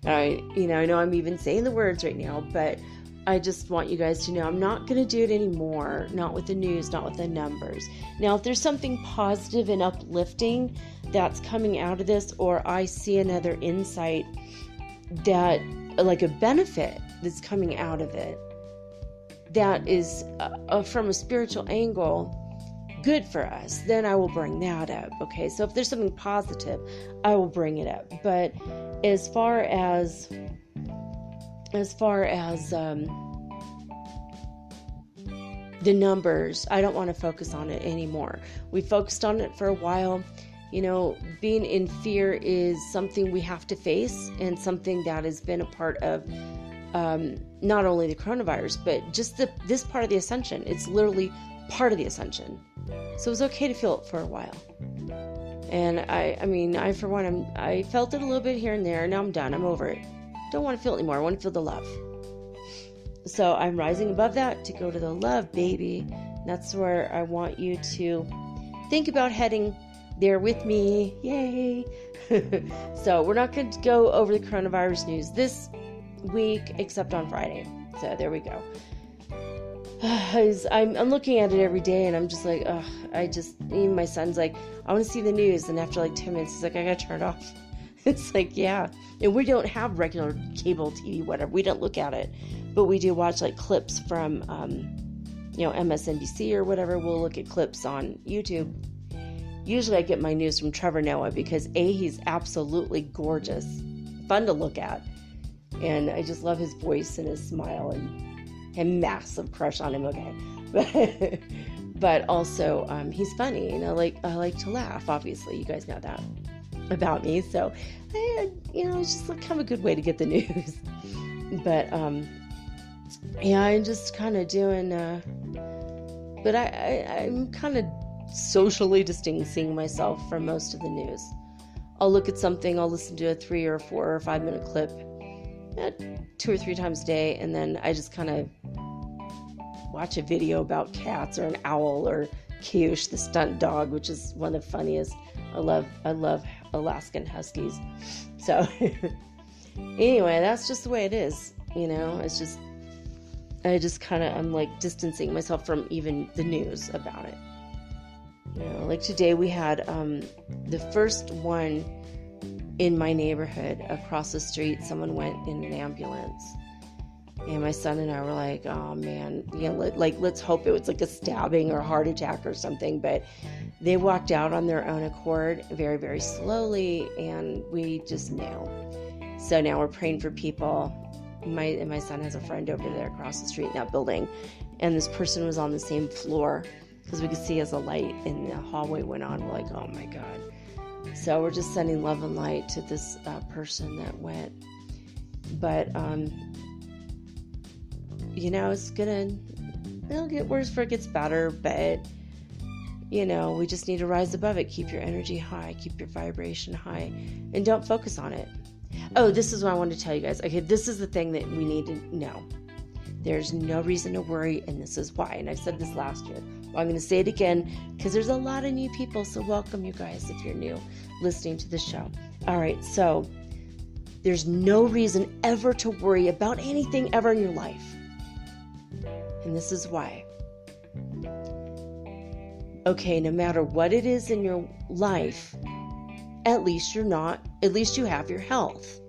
I know I'm even saying the words right now, but I just want you guys to know I'm not going to do it anymore. Not with the news, not with the numbers. Now, if there's something positive and uplifting that's coming out of this, or I see another insight that, like a benefit that's coming out of it, that is from a spiritual angle, good for us, then I will bring that up. Okay, so if there's something positive, I will bring it up. But as far as the numbers, I don't want to focus on it anymore. We focused on it for a while. Being in fear is something we have to face, and something that has been a part of not only the coronavirus, but just this part of the ascension. It's literally part of the ascension. So it's okay to feel it for a while. And I for one, I felt it a little bit here and there. Now I'm done. I'm over it. Don't want to feel it anymore. I want to feel the love. So I'm rising above that to go to the love, baby. That's where I want you to think about heading there with me. Yay. So we're not going to go over the coronavirus news this week, except on Friday. So there we go. I'm looking at it every day, and I'm just like, even my son's like, I want to see the news. And after like 10 minutes, he's like, I got to turn it off. It's like, yeah. And we don't have regular cable TV, whatever. We don't look at it. But we do watch like clips from, MSNBC or whatever. We'll look at clips on YouTube. Usually I get my news from Trevor Noah because he's absolutely gorgeous. Fun to look at. And I just love his voice and his smile, and a massive crush on him, okay? But also, he's funny, and I like to laugh, obviously. You guys know that about me. So, it's just like kind of a good way to get the news. But, I'm just kind of doing, but I'm kind of socially distancing myself from most of the news. I'll look at something, I'll listen to a 3 or 4 or 5 minute clip 2 or 3 times a day, and then I just kind of watch a video about cats or an owl or Kyush, the stunt dog, which is one of the funniest. I love Alaskan Huskies. So anyway, that's just the way it is. It's just, I'm like distancing myself from even the news about it. Like today we had the first one in my neighborhood across the street. Someone went in an ambulance, and my son and I were like, oh man, let's hope it was like a stabbing or a heart attack or something. But they walked out on their own accord very, very slowly, and we just knew. So now we're praying for people. My son has a friend over there across the street in that building, and this person was on the same floor, because we could see as a light in the hallway went on. We're like, oh my God. So we're just sending love and light to this person that went. But, it'll get worse before it gets better. But, we just need to rise above it. Keep your energy high. Keep your vibration high. And don't focus on it. Oh, this is what I wanted to tell you guys. Okay, this is the thing that we need to know. There's no reason to worry, and this is why. And I've said this last year. Well, I'm going to say it again because there's a lot of new people. So welcome, you guys, if you're new listening to the show. All right, so there's no reason ever to worry about anything ever in your life. And this is why. Okay, no matter what it is in your life, at least you have your health.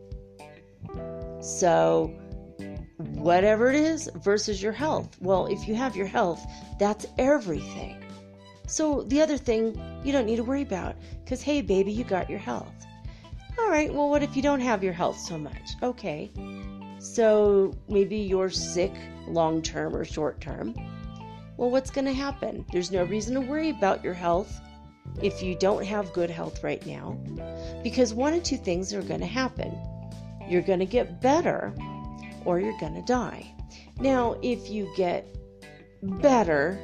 So whatever it is versus your health. Well, if you have your health, that's everything. So the other thing you don't need to worry about, because hey baby, you got your health. All right, well, what if you don't have your health so much? Okay, so maybe you're sick long-term or short-term. Well, what's going to happen? There's no reason to worry about your health if you don't have good health right now, because one of two things are going to happen. You're going to get better, or you're going to die. Now, if you get better,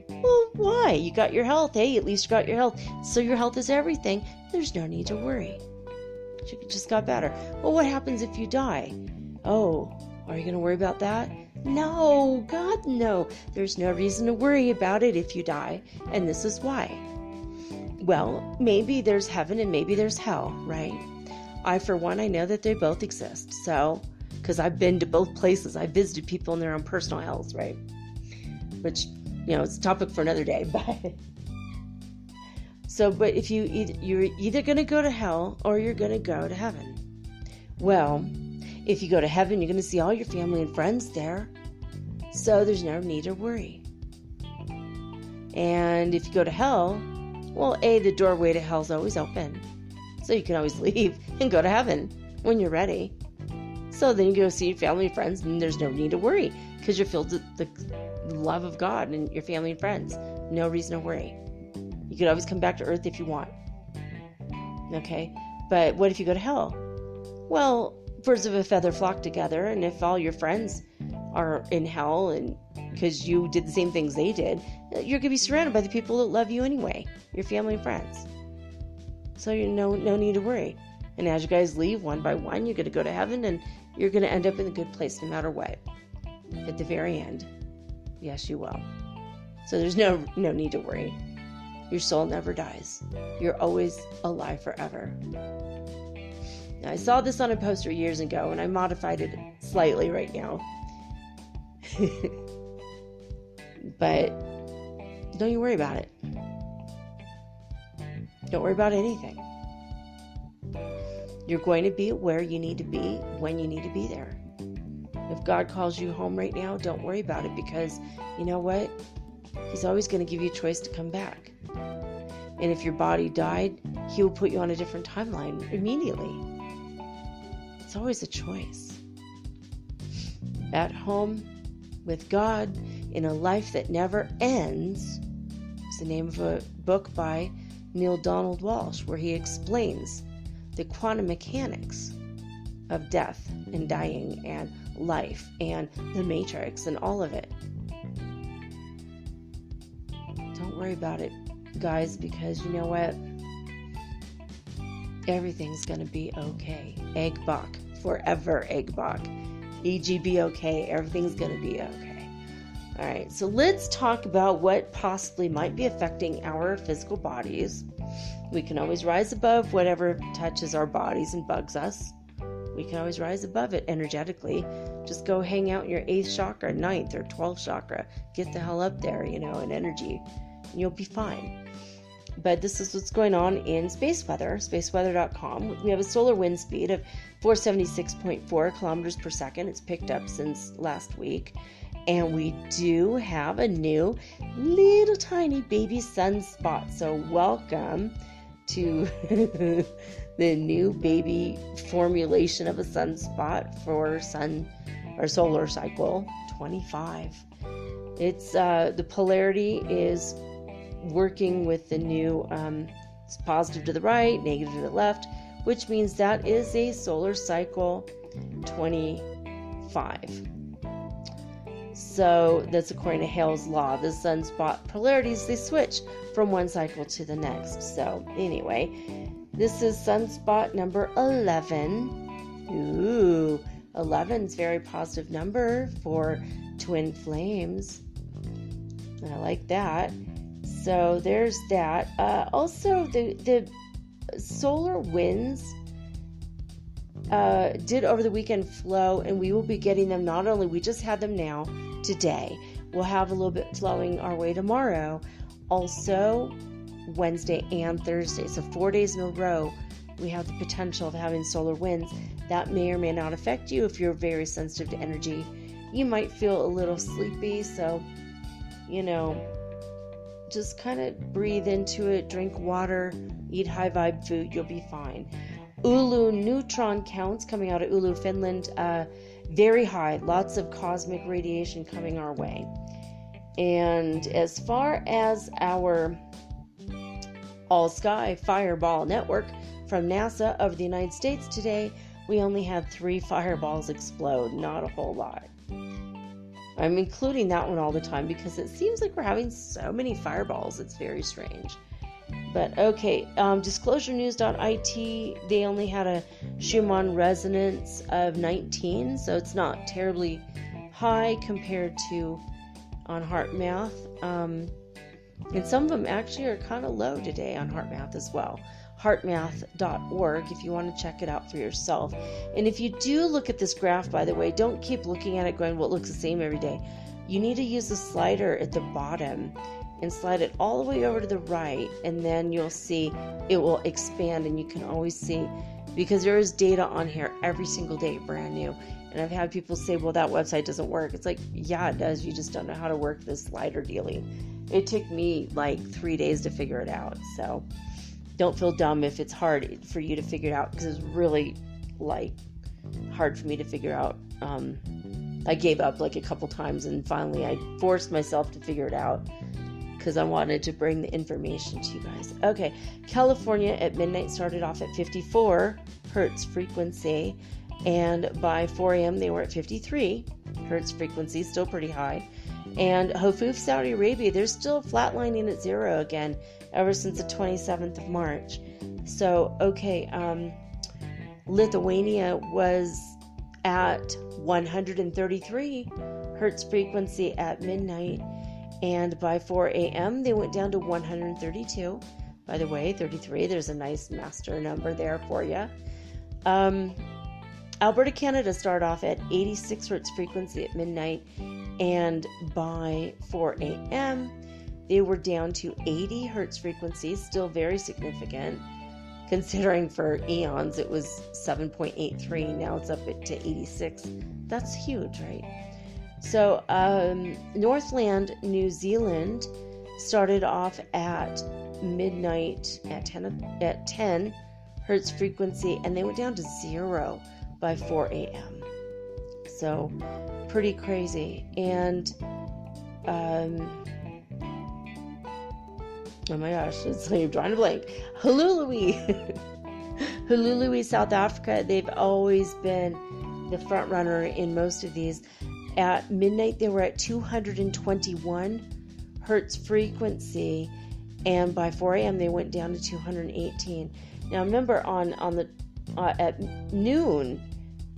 well, why? You got your health. Hey, at least you got your health. So your health is everything. There's no need to worry. You just got better. Well, what happens if you die? Oh, are you going to worry about that? No, God, no. There's no reason to worry about it if you die. And this is why. Well, maybe there's heaven and maybe there's hell, right? For one, I know that they both exist. So, because I've been to both places. I visited people in their own personal hells, right? Which, it's a topic for another day. But if you're either going to go to hell or you're going to go to heaven. Well, if you go to heaven, you're going to see all your family and friends there. So there's no need to worry. And if you go to hell, well, the doorway to hell is always open. So you can always leave and go to heaven when you're ready. So then you go see your family and friends, and there's no need to worry because you're filled with the love of God and your family and friends. No reason to worry. You could always come back to earth if you want. Okay? But what if you go to hell? Well, birds of a feather flock together, and if all your friends are in hell and because you did the same things they did, you're going to be surrounded by the people that love you anyway, your family and friends. So no need to worry. And as you guys leave one by one, you're going to go to heaven, and you're going to end up in a good place no matter what. At the very end. Yes, you will. So there's no need to worry. Your soul never dies. You're always alive forever. Now, I saw this on a poster years ago, and I modified it slightly right now. But don't you worry about it. Don't worry about anything. You're going to be where you need to be when you need to be there. If God calls you home right now, don't worry about it, because you know what? He's always going to give you a choice to come back. And if your body died, he will put you on a different timeline immediately. It's always a choice. At home with God in a life that never ends is the name of a book by Neil Donald Walsh, where he explains the quantum mechanics of death and dying and life and the matrix and all of it. Don't worry about it, guys, because you know what? Everything's going to be okay. Egg Bach. Forever Egg Bach. EGB okay. Everything's going to be okay. All right, so let's talk about what possibly might be affecting our physical bodies. We can always rise above whatever touches our bodies and bugs us. We can always rise above it energetically. Just go hang out in your 8th chakra, 9th, or 12th chakra. Get the hell up there, in energy, and you'll be fine. But this is what's going on in space weather, spaceweather.com. We have a solar wind speed of 476.4 kilometers per second. It's picked up since last week. And we do have a new little tiny baby sunspot. So welcome to the new baby formulation of a sunspot for solar cycle 25. It's the polarity is working with the new it's positive to the right, negative to the left, which means that is a solar cycle 25. So that's according to Hale's law. The sunspot polarities, they switch from one cycle to the next. So anyway, this is sunspot number 11. Ooh, 11 is a very positive number for twin flames. I like that. So there's that. Also, the solar winds did over the weekend flow, and we will be getting them. Not only we just had them now today, we'll have a little bit flowing our way tomorrow, also Wednesday and Thursday. So 4 days in a row we have the potential of having solar winds. That may or may not affect you if you're very sensitive to energy. You might feel a little sleepy, so just kind of breathe into it, drink water, eat high vibe food, you'll be fine. Ulu neutron counts coming out of Ulu, Finland, very high. Lots of cosmic radiation coming our way. And as far as our all-sky fireball network from NASA over the United States today, we only had 3 fireballs explode, not a whole lot. I'm including that one all the time because it seems like we're having so many fireballs. It's very strange. But okay, disclosurenews.it, they only had a Schumann Resonance of 19, so it's not terribly high compared to on HeartMath. And some of them actually are kind of low today on HeartMath as well. heartmath.org if you want to check it out for yourself. And if you do look at this graph, by the way, don't keep looking at it going, well, it looks the same every day. You need to use the slider at the bottom and slide it all the way over to the right, and then you'll see it will expand, and you can always see, because there is data on here every single day, brand new. And I've had people say, well, that website doesn't work. It's like, yeah, it does. You just don't know how to work this slider dealing. It took me like 3 days to figure it out. So don't feel dumb if it's hard for you to figure it out, because it's really hard for me to figure out. I gave up like a couple times, and finally I forced myself to figure it out because I wanted to bring the information to you guys. Okay, California at midnight started off at 54 hertz frequency, and by 4 a.m. they were at 53 hertz frequency, still pretty high. And Hofuf, Saudi Arabia, they're still flatlining at 0 again ever since the 27th of March. So, okay, Lithuania was at 133 hertz frequency at midnight, and by 4 a.m. they went down to 132. By the way, 33, there's a nice master number there for you. Alberta, Canada started off at 86 hertz frequency at midnight, and by 4 a.m. they were down to 80 hertz frequency, still very significant. Considering for eons it was 7.83, now it's up to 86. That's huge, right? So Northland, New Zealand started off at midnight at 10 hertz frequency, and they went down to 0 by 4 a.m. So pretty crazy. And oh my gosh, it's like I'm drawing a blank. Hulului, South Africa, they've always been the front runner in most of these. At midnight, they were at 221 hertz frequency, and by 4 a.m. they went down to 218. Now remember, at noon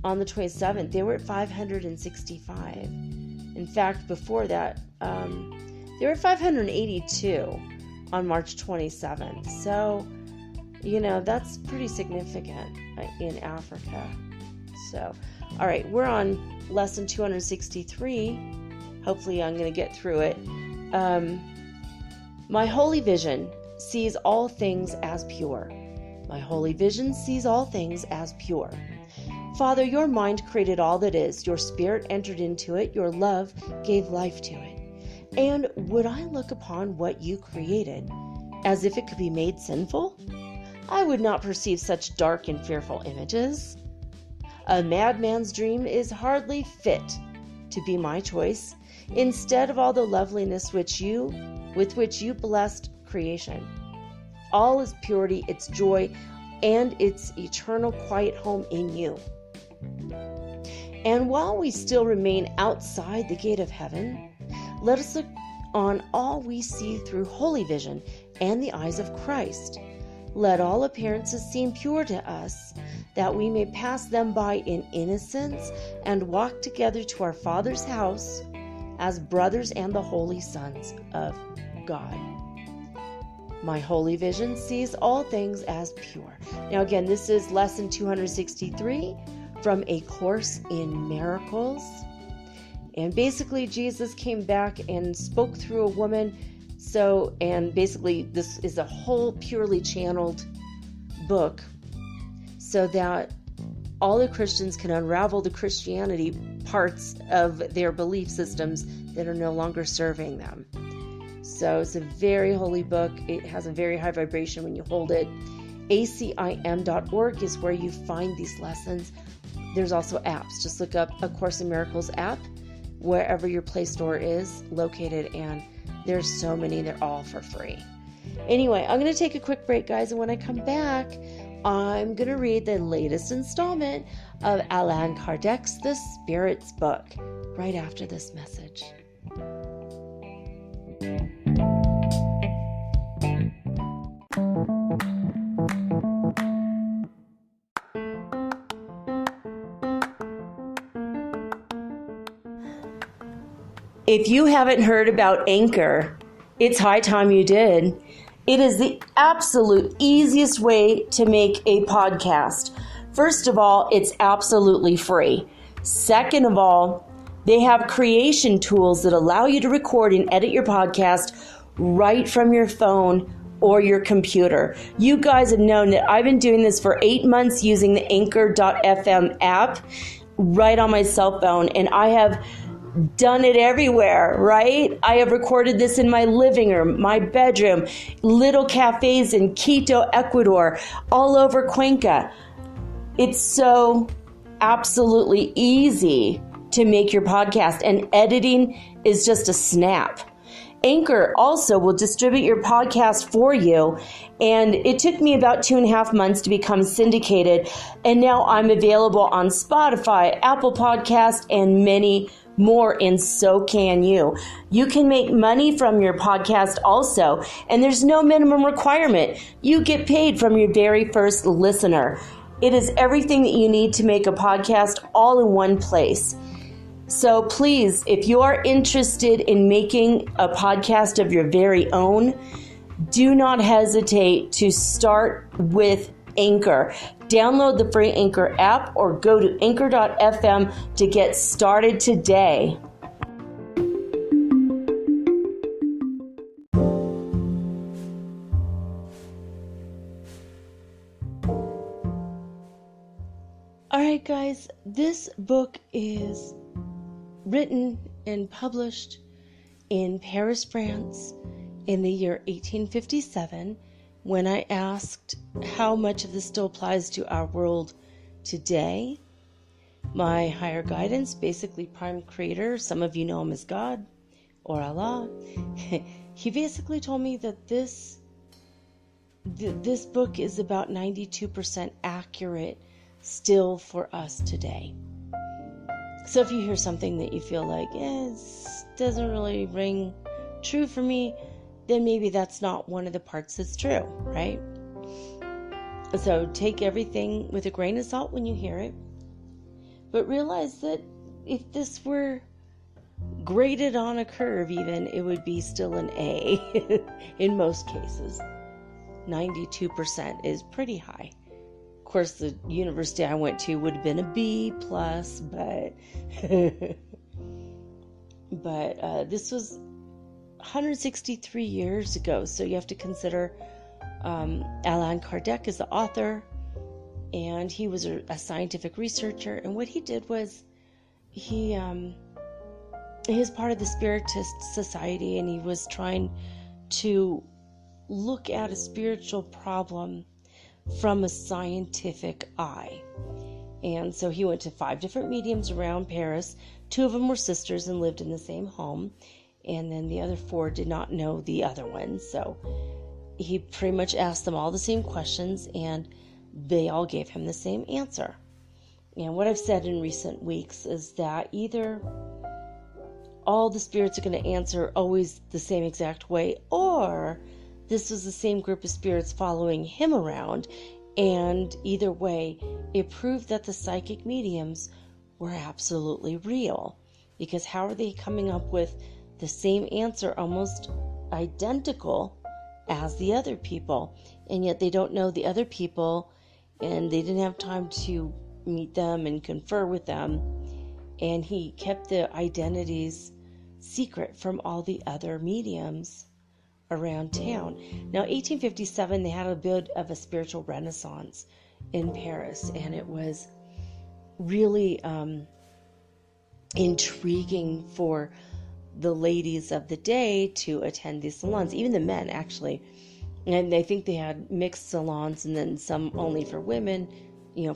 on the 27th, they were at 565. In fact, before that, there were 582 on March 27th. So, that's pretty significant in Africa. So, all right, we're on lesson 263. Hopefully I'm going to get through it. My holy vision sees all things as pure. My holy vision sees all things as pure. Father, your mind created all that is. Your spirit entered into it. Your love gave life to it. And would I look upon what you created as if it could be made sinful? I would not perceive such dark and fearful images. A madman's dream is hardly fit to be my choice, instead of all the loveliness with which you blessed creation. All is purity, its joy, and its eternal quiet home in you. And while we still remain outside the gate of heaven, let us look on all we see through holy vision and the eyes of Christ. Let all appearances seem pure to us, that we may pass them by in innocence and walk together to our Father's house as brothers and the holy sons of God. My holy vision sees all things as pure. Now again, this is lesson 263 from A Course in Miracles. And basically Jesus came back and spoke through a woman. And basically this is a whole purely channeled book so that all the Christians can unravel the Christianity parts of their belief systems that are no longer serving them. So it's a very holy book. It has a very high vibration when you hold it. acim.org is where you find these lessons. There's also apps. Just look up A Course in Miracles app wherever your Play Store is located, and there's so many. They're all for free. Anyway, I'm going to take a quick break, guys, and when I come back, I'm going to read the latest installment of Allan Kardec's The Spirit's Book right after this message. If you haven't heard about Anchor, it's high time you did. It is the absolute easiest way to make a podcast. First of all, it's absolutely free. Second of all, they have creation tools that allow you to record and edit your podcast right from your phone or your computer. You guys have known that I've been doing this for 8 months using the Anchor.fm app right on my cell phone, and I have done it everywhere, right? I have recorded this in my living room, my bedroom, little cafes in Quito, Ecuador, all over Cuenca. It's so absolutely easy to make your podcast, and editing is just a snap. Anchor also will distribute your podcast for you, and it took me about 2.5 months to become syndicated, and now I'm available on Spotify, Apple Podcast, and many more, and so can you. You can make money from your podcast also, and there's no minimum requirement. You get paid from your very first listener. It is everything that you need to make a podcast all in one place. So please, if you are interested in making a podcast of your very own, do not hesitate to start with Anchor. Download the free Anchor app or go to anchor.fm to get started today. All right, guys, this book is written and published in Paris, France in the year 1857. When I asked how much of this still applies to our world today, my higher guidance, basically Prime Creator, some of you know him as God or Allah, he basically told me that this book is about 92% accurate still for us today. So if you hear something that you feel like, it doesn't really ring true for me, then maybe that's not one of the parts that's true, right? So take everything with a grain of salt when you hear it, but realize that if this were graded on a curve even, it would be still an A in most cases. 92% is pretty high. Of course, the university I went to would have been a B plus, but this was 163 years ago. So you have to consider Allan Kardec is the author, and he was a scientific researcher. And what he did was he was part of the Spiritist Society, and he was trying to look at a spiritual problem from a scientific eye. And so he went to 5 different mediums around Paris. 2 of them were sisters and lived in the same home. And then the other 4 did not know the other one. So he pretty much asked them all the same questions, and they all gave him the same answer. And what I've said in recent weeks is that either all the spirits are going to answer always the same exact way, or this was the same group of spirits following him around, and either way, it proved that the psychic mediums were absolutely real. Because how are they coming up with the same answer, almost identical as the other people? And yet they don't know the other people, and they didn't have time to meet them and confer with them. And he kept the identities secret from all the other mediums around town. Now, 1857, they had a bit of a spiritual renaissance in Paris, and it was really intriguing for the ladies of the day to attend these salons, even the men actually. And I think they had mixed salons, and then some only for women,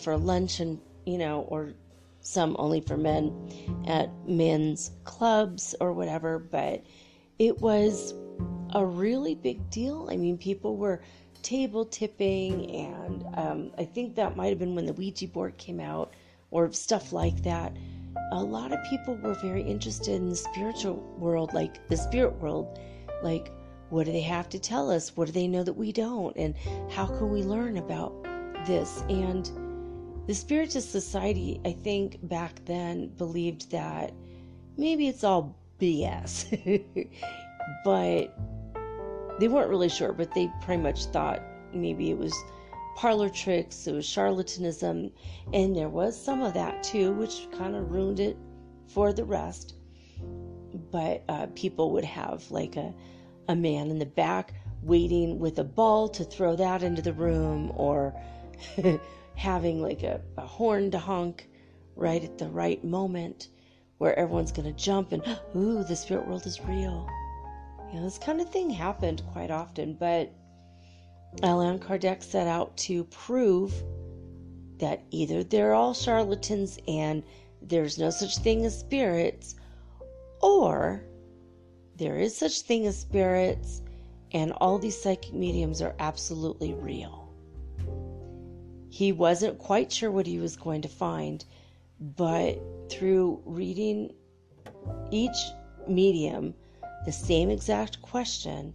for lunch, and or some only for men at men's clubs or whatever. But it was a really big deal. I mean, people were table tipping, and I think that might have been when the Ouija board came out or stuff like that. A lot of people were very interested in the spiritual world, like the spirit world. Like, what do they have to tell us? What do they know that we don't? And how can we learn about this? And the Spiritist Society, I think back then, believed that maybe it's all BS. But they weren't really sure, but they pretty much thought maybe it was parlor tricks, it was charlatanism, and there was some of that too, which kind of ruined it for the rest. But people would have like a man in the back waiting with a ball to throw that into the room, or having like a horn to honk right at the right moment where everyone's going to jump and, ooh, the spirit world is real. This kind of thing happened quite often, but Allan Kardec set out to prove that either they're all charlatans and there's no such thing as spirits, or there is such thing as spirits and all these psychic mediums are absolutely real. He wasn't quite sure what he was going to find, but through reading each medium the same exact question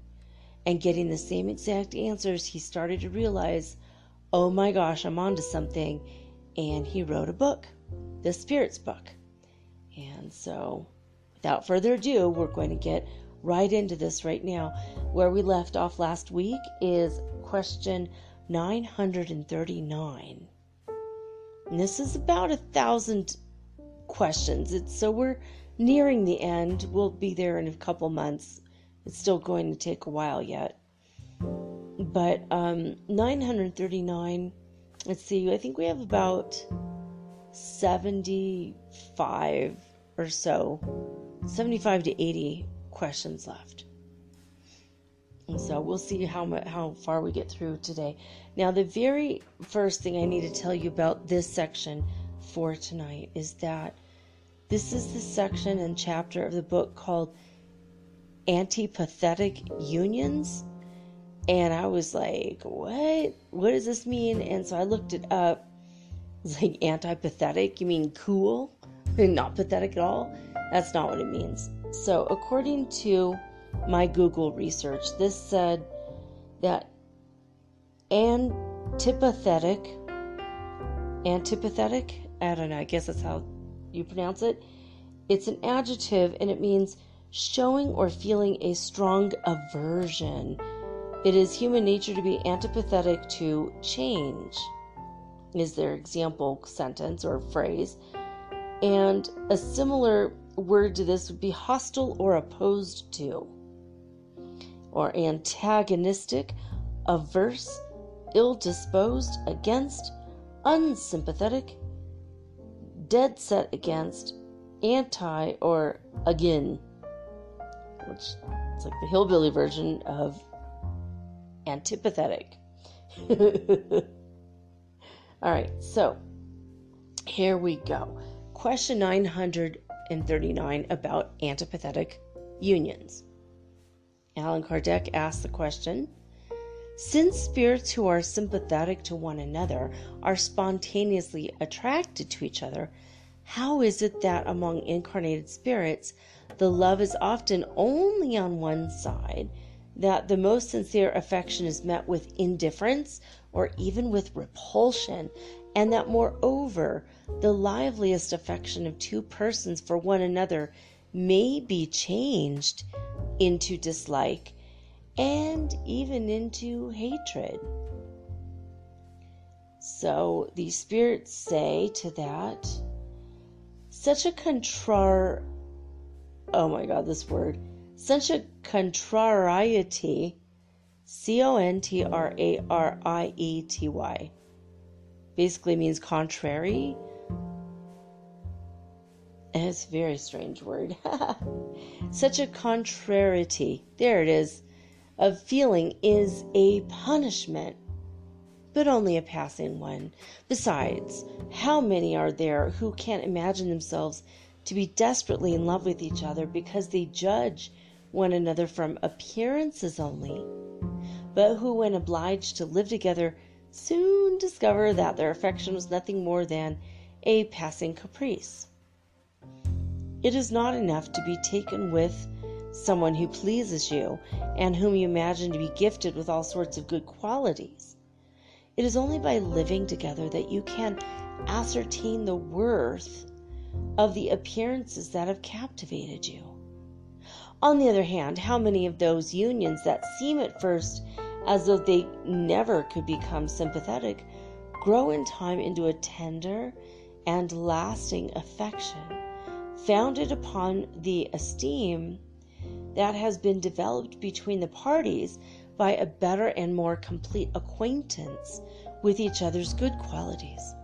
and getting the same exact answers, he started to realize, oh my gosh, I'm onto something. And he wrote a book, the Spirits book. And so, without further ado, we're going to get right into this right now. Where we left off last week is question 939. And this is about 1,000 questions. So we're nearing the end. We'll be there in a couple months. It's still going to take a while yet. But 939, let's see, I think we have about 75 or so, 75 to 80 questions left. And so we'll see how far we get through today. Now, the very first thing I need to tell you about this section for tonight is that this is the section and chapter of the book called Antipathetic Unions. And I was like, what? What does this mean? And so I looked it up. It's like, antipathetic? You mean cool? Not pathetic at all? That's not what it means. So according to my Google research, this said that antipathetic, I don't know, I guess that's how you pronounce it, It's an adjective, and it means showing or feeling a strong aversion. It is human nature to be antipathetic to change, is their example sentence or phrase. And a similar word to this would be hostile or opposed to, or antagonistic, averse, ill-disposed, against, unsympathetic, dead set against, anti, or again, which is like the hillbilly version of antipathetic. All right, so here we go. Question 939 about antipathetic unions. Allan Kardec asked the question, since spirits who are sympathetic to one another are spontaneously attracted to each other, how is it that among incarnated spirits the love is often only on one side, that the most sincere affection is met with indifference or even with repulsion, and that moreover the liveliest affection of two persons for one another may be changed into dislike and even into hatred? So the spirits say to that, such a contrariety, contrariety, basically means contrary. And it's a very strange word. Such a contrariety, there it is, of feeling is a punishment, but only a passing one. Besides, how many are there who can't imagine themselves to be desperately in love with each other because they judge one another from appearances only, but who, when obliged to live together, soon discover that their affection was nothing more than a passing caprice? It is not enough to be taken with someone who pleases you and whom you imagine to be gifted with all sorts of good qualities. It is only by living together that you can ascertain the worth of the appearances that have captivated you. On the other hand, how many of those unions that seem at first as though they never could become sympathetic grow in time into a tender and lasting affection, founded upon the esteem that has been developed between the parties by a better and more complete acquaintance with each other's good qualities.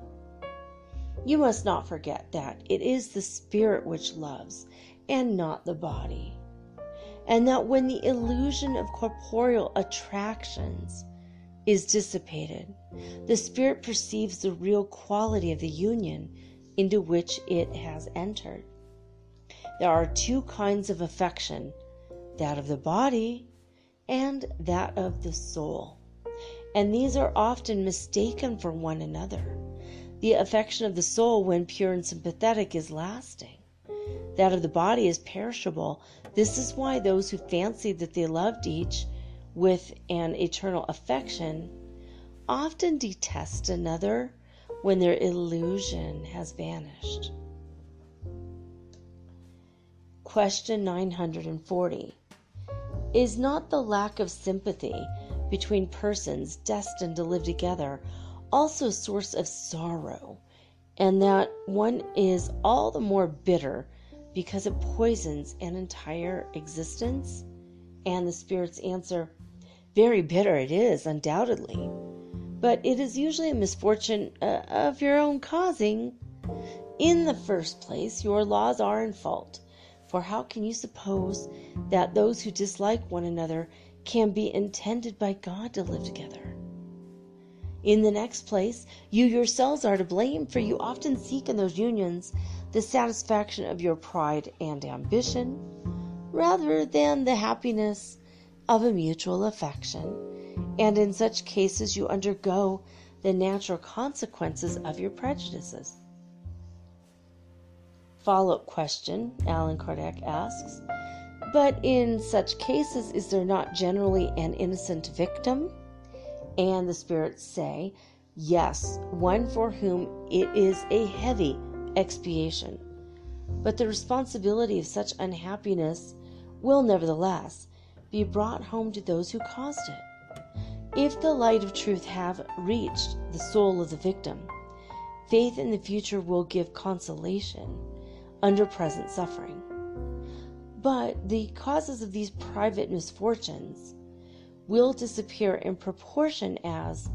You must not forget that it is the spirit which loves, and not the body, and that when the illusion of corporeal attractions is dissipated, the spirit perceives the real quality of the union into which it has entered. There are two kinds of affection, that of the body and that of the soul, and these are often mistaken for one another. The affection of the soul, when pure and sympathetic, is lasting. That of the body is perishable. This is why those who fancied that they loved each with an eternal affection often detest another when their illusion has vanished. Question 940. Is not the lack of sympathy between persons destined to live together also a source of sorrow, and that one is all the more bitter because it poisons an entire existence? And the spirits answer, very bitter it is, undoubtedly, but it is usually a misfortune of your own causing. In the first place, your laws are in fault, for how can you suppose that those who dislike one another can be intended by God to live together? In the next place, you yourselves are to blame, for you often seek in those unions the satisfaction of your pride and ambition, rather than the happiness of a mutual affection, and in such cases you undergo the natural consequences of your prejudices. Follow-up question, Allan Kardec asks, but in such cases, is there not generally an innocent victim? And the spirits say, yes, one for whom it is a heavy expiation. but the responsibility of such unhappiness will nevertheless be brought home to those who caused it. If the light of truth have reached the soul of the victim, faith in the future will give consolation under present suffering. But the causes of these private misfortunes will disappear in proportion as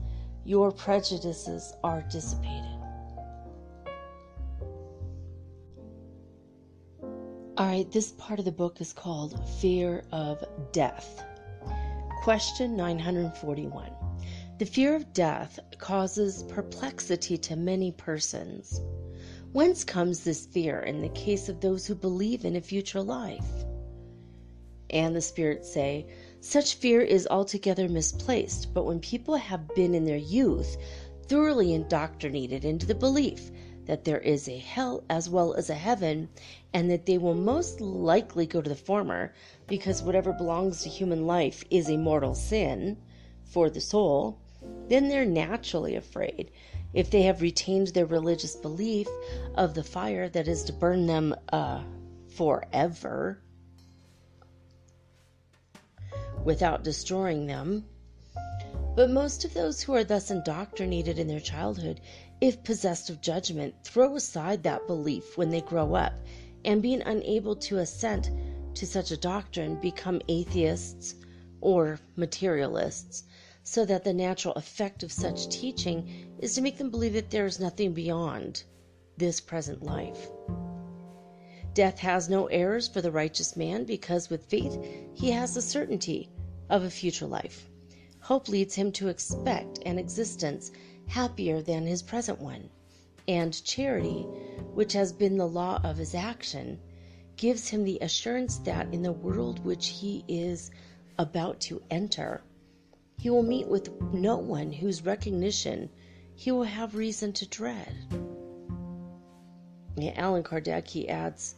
your prejudices are dissipated. All right, this part of the book is called Fear of Death. Question 941. The fear of death causes perplexity to many persons. Whence comes this fear in the case of those who believe in a future life? And the spirits say, such fear is altogether misplaced, but when people have been in their youth thoroughly indoctrinated into the belief that there is a hell as well as a heaven, and that they will most likely go to the former, because whatever belongs to human life is a mortal sin for the soul, then they're naturally afraid, if they have retained their religious belief, of the fire that is to burn them forever without destroying them. But most of those who are thus indoctrinated in their childhood, if possessed of judgment, throw aside that belief when they grow up, and being unable to assent to such a doctrine, become atheists or materialists, so that the natural effect of such teaching is to make them believe that there is nothing beyond this present life. Death has no errors for the righteous man, because with faith he has the certainty of a future life. Hope leads him to expect an existence happier than his present one, and charity, which has been the law of his action, gives him the assurance that in the world which he is about to enter, he will meet with no one whose recognition he will have reason to dread. Yeah, Allan Kardec, he adds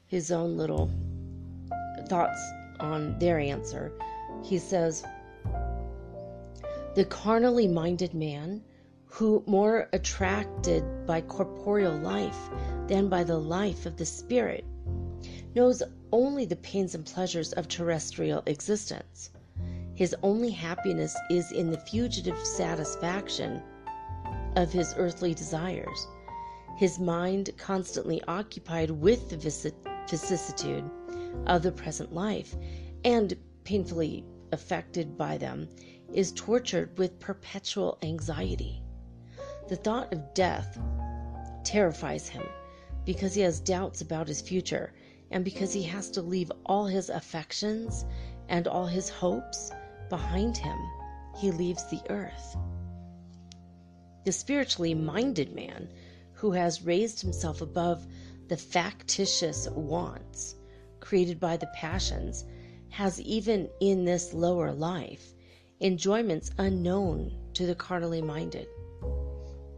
his own little thoughts on their answer. He says, the carnally minded man, who more attracted by corporeal life than by the life of the spirit, knows only the pains and pleasures of terrestrial existence. His only happiness is in the fugitive satisfaction of his earthly desires. His mind, constantly occupied with the vicissitude of the present life, and painfully affected by them, is tortured with perpetual anxiety. The thought of death terrifies him, because he has doubts about his future, and because he has to leave all his affections and all his hopes behind him. He leaves the earth. The spiritually minded man, who has raised himself above the factitious wants created by the passions, has even in this lower life enjoyments unknown to the carnally minded.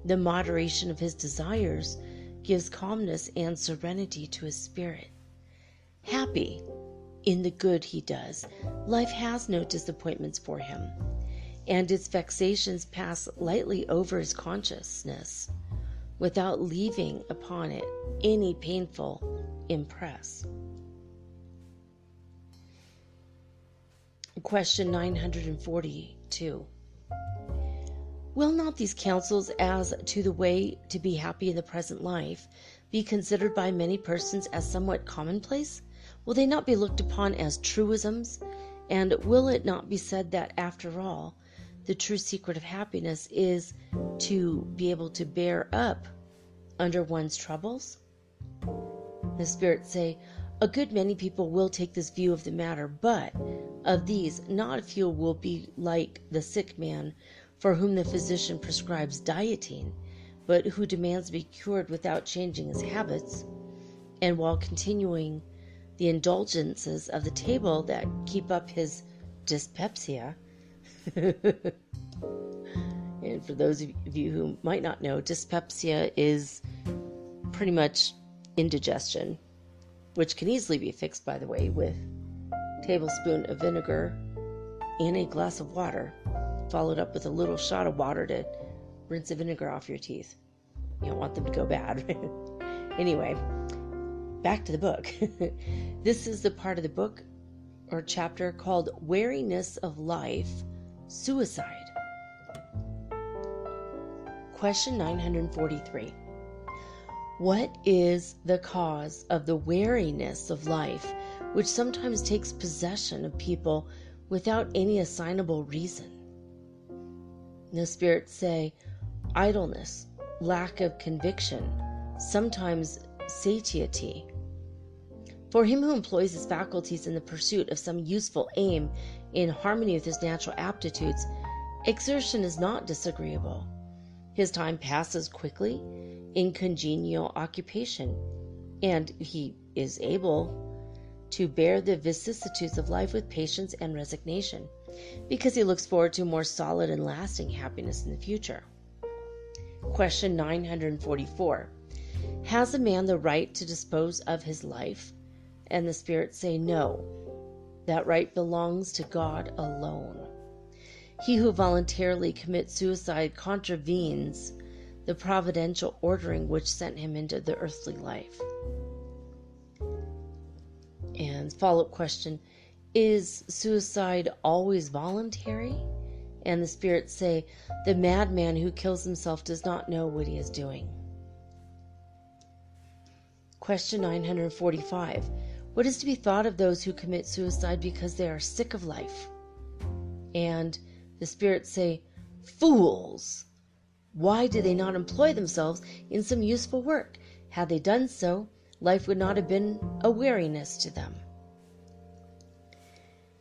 The moderation of his desires gives calmness and serenity to his spirit. Happy in the good he does, life has no disappointments for him, and its vexations pass lightly over his consciousness, without leaving upon it any painful impress. Question 942. Will not these counsels as to the way to be happy in the present life be considered by many persons as somewhat commonplace? Will they not be looked upon as truisms? And will it not be said that, after all, the true secret of happiness is to be able to bear up under one's troubles? The spirits say, a good many people will take this view of the matter, but of these not a few will be like the sick man for whom the physician prescribes dieting, but who demands to be cured without changing his habits, and while continuing the indulgences of the table that keep up his dyspepsia. And for those of you who might not know, dyspepsia is pretty much indigestion, which can easily be fixed, by the way, with a tablespoon of vinegar and a glass of water, followed up with a little shot of water to rinse the vinegar off your teeth. You don't want them to go bad. Anyway, back to the book. This is the part of the book or chapter called Weariness of Life, Suicide. Question 943. What is the cause of the weariness of life, which sometimes takes possession of people without any assignable reason? The spirits say idleness, lack of conviction, sometimes satiety. For him who employs his faculties in the pursuit of some useful aim in harmony with his natural aptitudes, exertion is not disagreeable. His time passes quickly in congenial occupation, and he is able to bear the vicissitudes of life with patience and resignation, because he looks forward to more solid and lasting happiness in the future. Question 944. Has a man the right to dispose of his life? And the spirits say no. That right belongs to God alone. He who voluntarily commits suicide contravenes the providential ordering which sent him into the earthly life. And follow-up question, is suicide always voluntary? And the spirits say, the madman who kills himself does not know what he is doing. Question 945. What is to be thought of those who commit suicide because they are sick of life? And the spirits say, fools! Why do they not employ themselves in some useful work? Had they done so, life would not have been a weariness to them.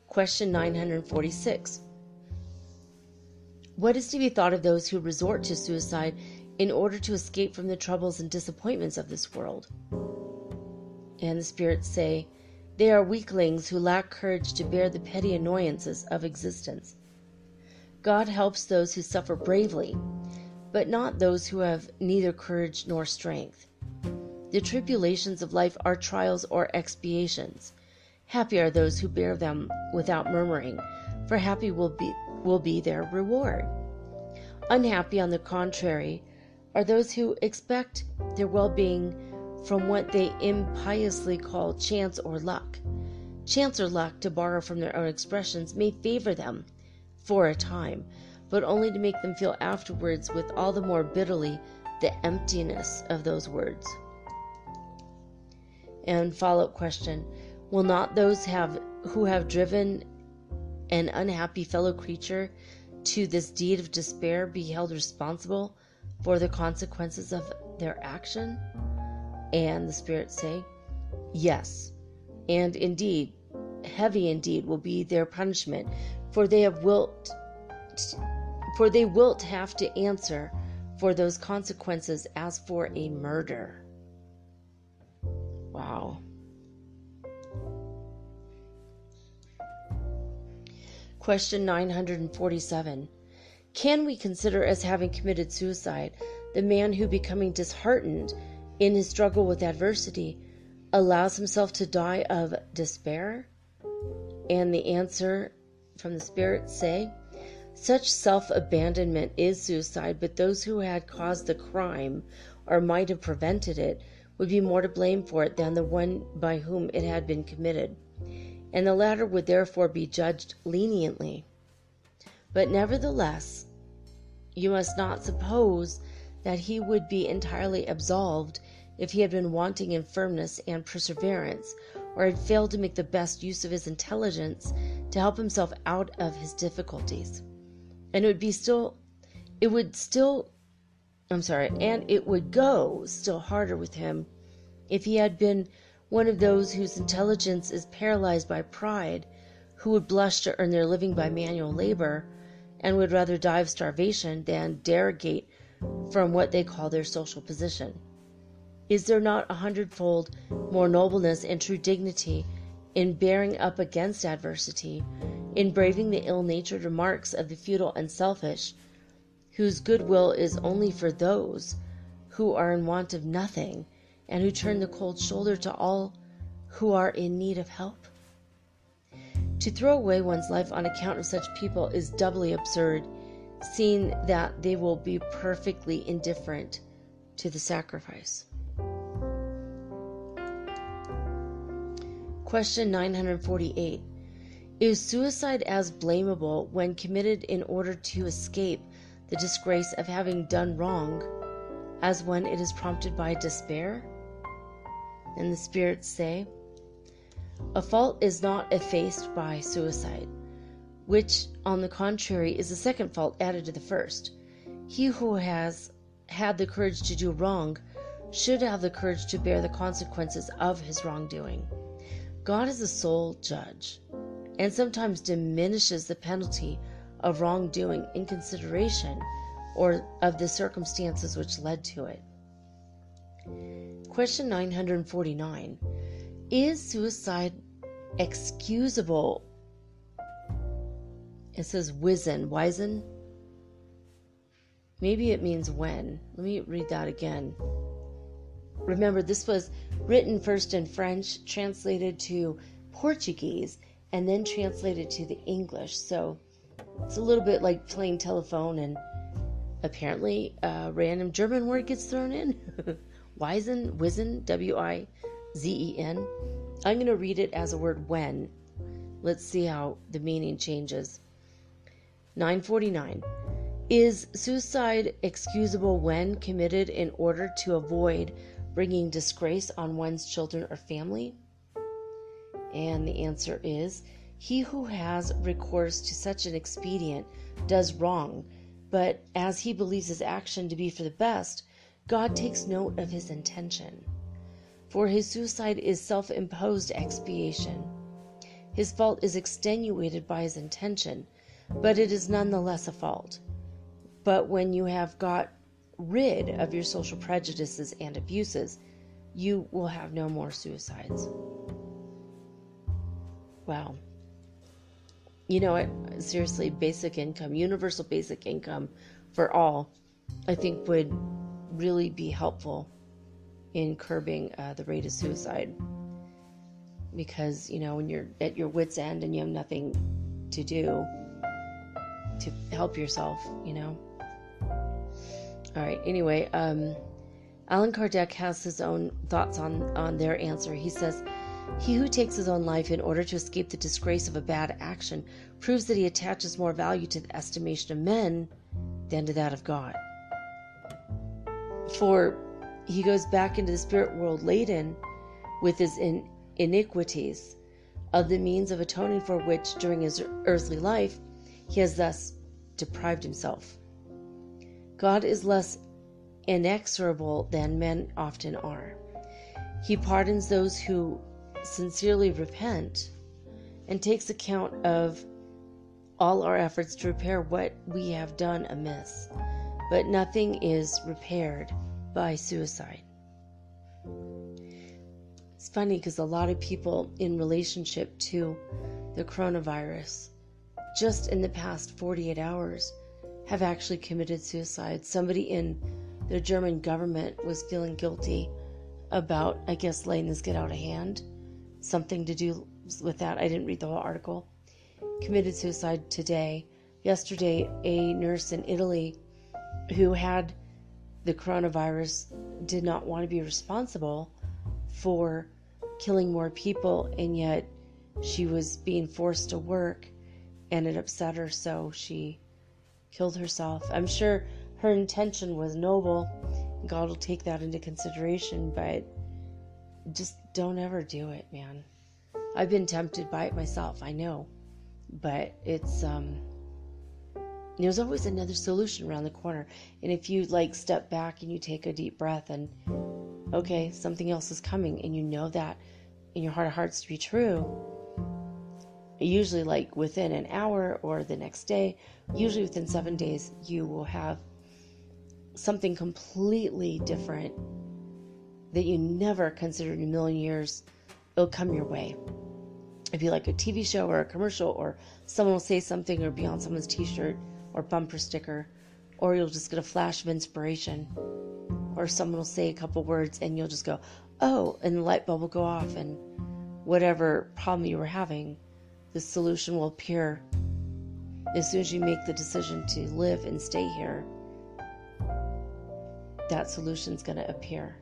Question 946. What is to be thought of those who resort to suicide in order to escape from the troubles and disappointments of this world? And the spirits say, they are weaklings who lack courage to bear the petty annoyances of existence. God helps those who suffer bravely, but not those who have neither courage nor strength. The tribulations of life are trials or expiations. Happy are those who bear them without murmuring, for happy will be their reward. Unhappy, on the contrary, are those who expect their well-being from what they impiously call chance or luck. Chance or luck, to borrow from their own expressions, may favor them for a time, but only to make them feel afterwards with all the more bitterly the emptiness of those words. And follow-up question, will not those who have driven an unhappy fellow creature to this deed of despair be held responsible for the consequences of their action? And the spirits say, yes, and indeed, heavy indeed will be their punishment, for they wilt have to answer for those consequences as for a murder. Wow. Question 947. Can we consider as having committed suicide the man who, becoming disheartened in his struggle with adversity, allows himself to die of despair? And the answer from the spirits say, such self-abandonment is suicide, but those who had caused the crime or might have prevented it would be more to blame for it than the one by whom it had been committed, and the latter would therefore be judged leniently. But nevertheless, you must not suppose that he would be entirely absolved if he had been wanting in firmness and perseverance, or had failed to make the best use of his intelligence to help himself out of his difficulties. And it would go still harder with him if he had been one of those whose intelligence is paralyzed by pride, who would blush to earn their living by manual labor, and would rather die of starvation than derogate from what they call their social position. Is there not 100-fold more nobleness and true dignity in bearing up against adversity, in braving the ill-natured remarks of the futile and selfish, whose goodwill is only for those who are in want of nothing, and who turn the cold shoulder to all who are in need of help? To throw away one's life on account of such people is doubly absurd, seeing that they will be perfectly indifferent to the sacrifice. Question 948. Is suicide as blamable when committed in order to escape the disgrace of having done wrong as when it is prompted by despair? And the spirits say, a fault is not effaced by suicide, which, on the contrary, is the second fault added to the first. He who has had the courage to do wrong should have the courage to bear the consequences of his wrongdoing. God is the sole judge, and sometimes diminishes the penalty of wrongdoing in consideration or of the circumstances which led to it. Question 949. Is suicide excusable? It says wizen. Maybe it means when. Let me read that again. Remember, this was written first in French, translated to Portuguese, and then translated to the English. So it's a little bit like playing telephone, and apparently a random German word gets thrown in. Wizen, W-I-Z-E-N. I'm going to read it as a word when. Let's see how the meaning changes. 949. Is suicide excusable when committed in order to avoid bringing disgrace on one's children or family? And the answer is, he who has recourse to such an expedient does wrong, but as he believes his action to be for the best, God takes note of his intention. For his suicide is self-imposed expiation. His fault is extenuated by his intention, but it is nonetheless a fault. But when you have got rid of your social prejudices and abuses, you will have no more suicides. Wow. You know what? Seriously, basic income, universal basic income for all, I think would really be helpful in curbing the rate of suicide. Because, you know, when you're at your wit's end and you have nothing to do to help yourself, you know. All right, anyway, Allan Kardec has his own thoughts on their answer. He says, he who takes his own life in order to escape the disgrace of a bad action proves that he attaches more value to the estimation of men than to that of God. For he goes back into the spirit world laden with his iniquities, of the means of atoning for which during his earthly life he has thus deprived himself. God is less inexorable than men often are. He pardons those who sincerely repent and takes account of all our efforts to repair what we have done amiss, but nothing is repaired by suicide. It's funny because a lot of people in relationship to the coronavirus, just in the past 48 hours, have actually committed suicide. Somebody in the German government was feeling guilty about, I guess, letting this get out of hand. Something to do with that. I didn't read the whole article. Committed suicide today. Yesterday, a nurse in Italy who had the coronavirus did not want to be responsible for killing more people, and yet she was being forced to work, and it upset her, so she killed herself. I'm sure her intention was noble. God will take that into consideration, but just don't ever do it, man. I've been tempted by it myself, I know, but it's there's always another solution around the corner. And if you step back and you take a deep breath and okay, something else is coming, and you know that in your heart of hearts to be true, usually within an hour or the next day, usually within 7 days, you will have something completely different that you never considered in a million years. It'll come your way. It'd be like a TV show or a commercial, or someone will say something or be on someone's t-shirt or bumper sticker, or you'll just get a flash of inspiration, or someone will say a couple words and you'll just go, oh, and the light bulb will go off, and whatever problem you were having, the solution will appear as soon as you make the decision to live and stay here. That solution's going to appear.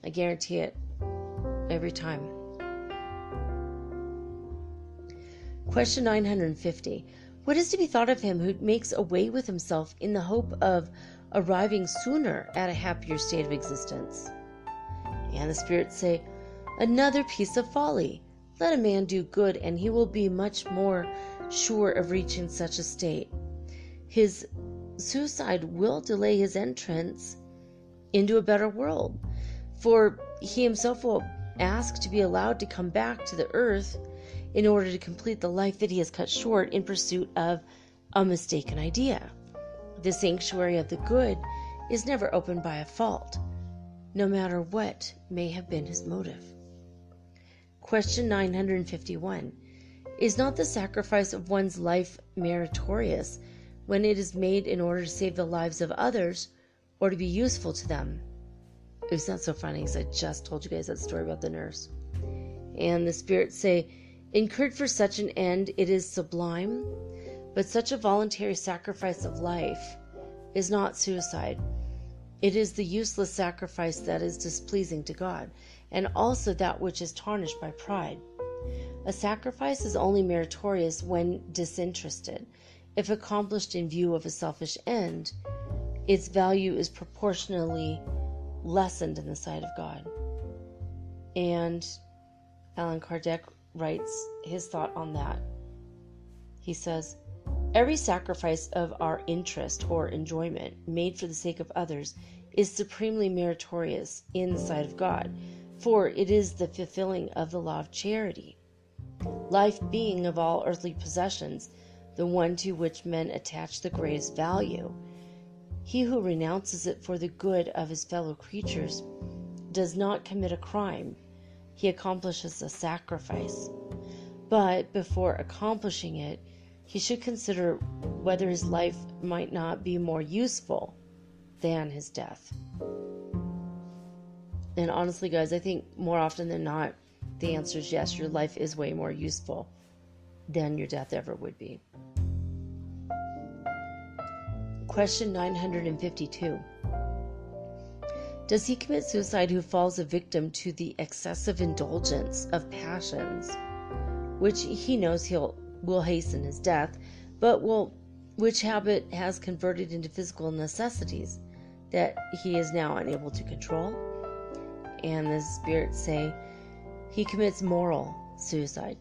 I guarantee it every time. Question 950. What is to be thought of him who makes away with himself in the hope of arriving sooner at a happier state of existence? And the spirits say, another piece of folly. Let a man do good, and he will be much more sure of reaching such a state. His suicide will delay his entrance into a better world, for he himself will ask to be allowed to come back to the earth in order to complete the life that he has cut short in pursuit of a mistaken idea. The sanctuary of the good is never opened by a fault, no matter what may have been his motive. Question 951. Is not the sacrifice of one's life meritorious when it is made in order to save the lives of others or to be useful to them? It's not so funny because I just told you guys that story about the nurse. And the spirits say, incurred for such an end, it is sublime, but such a voluntary sacrifice of life is not suicide. It is the useless sacrifice that is displeasing to God, and also that which is tarnished by pride. A sacrifice is only meritorious when disinterested. If accomplished in view of a selfish end, its value is proportionally lessened in the sight of God. And Allan Kardec writes his thought on that. He says, every sacrifice of our interest or enjoyment made for the sake of others is supremely meritorious in the sight of God, for it is the fulfilling of the law of charity. Life being of all earthly possessions the one to which men attach the greatest value, he who renounces it for the good of his fellow creatures does not commit a crime. He accomplishes a sacrifice. But before accomplishing it, he should consider whether his life might not be more useful than his death. And honestly, guys, I think more often than not, the answer is yes, your life is way more useful than your death ever would be. Question 952. Does he commit suicide who falls a victim to the excessive indulgence of passions, which he knows will hasten his death, but which habit has converted into physical necessities that he is now unable to control? And the spirits say, he commits moral suicide.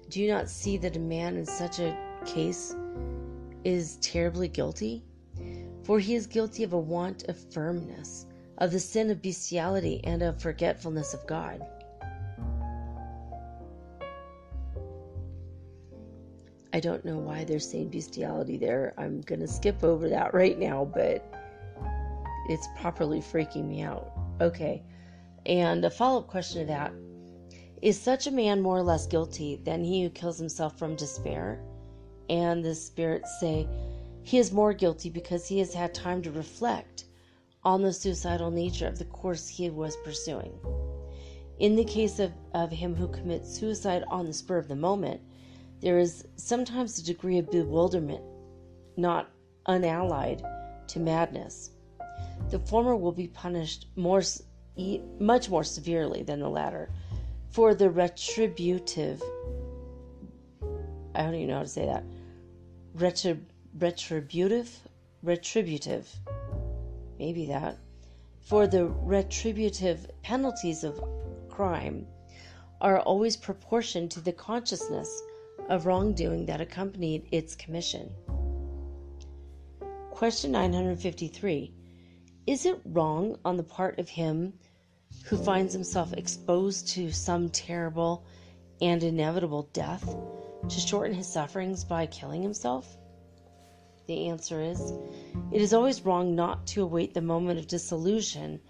Do you not see that a man in such a case is terribly guilty? For he is guilty of a want of firmness, of the sin of bestiality, and of forgetfulness of God. I don't know why they're saying bestiality there. I'm going to skip over that right now, but it's properly freaking me out. Okay, and a follow-up question to that. Is such a man more or less guilty than he who kills himself from despair? And the spirits say, he is more guilty because he has had time to reflect on the suicidal nature of the course he was pursuing. In the case of him who commits suicide on the spur of the moment, there is sometimes a degree of bewilderment, not unallied to madness. The former will be punished much more severely than the latter, for the retributive, I don't even know how to say that, retributive, maybe that, for the retributive penalties of crime are always proportioned to the consciousness of wrongdoing that accompanied its commission. Question 953. Is it wrong on the part of him who finds himself exposed to some terrible and inevitable death to shorten his sufferings by killing himself? The answer is, it is always wrong not to await the moment of dissolution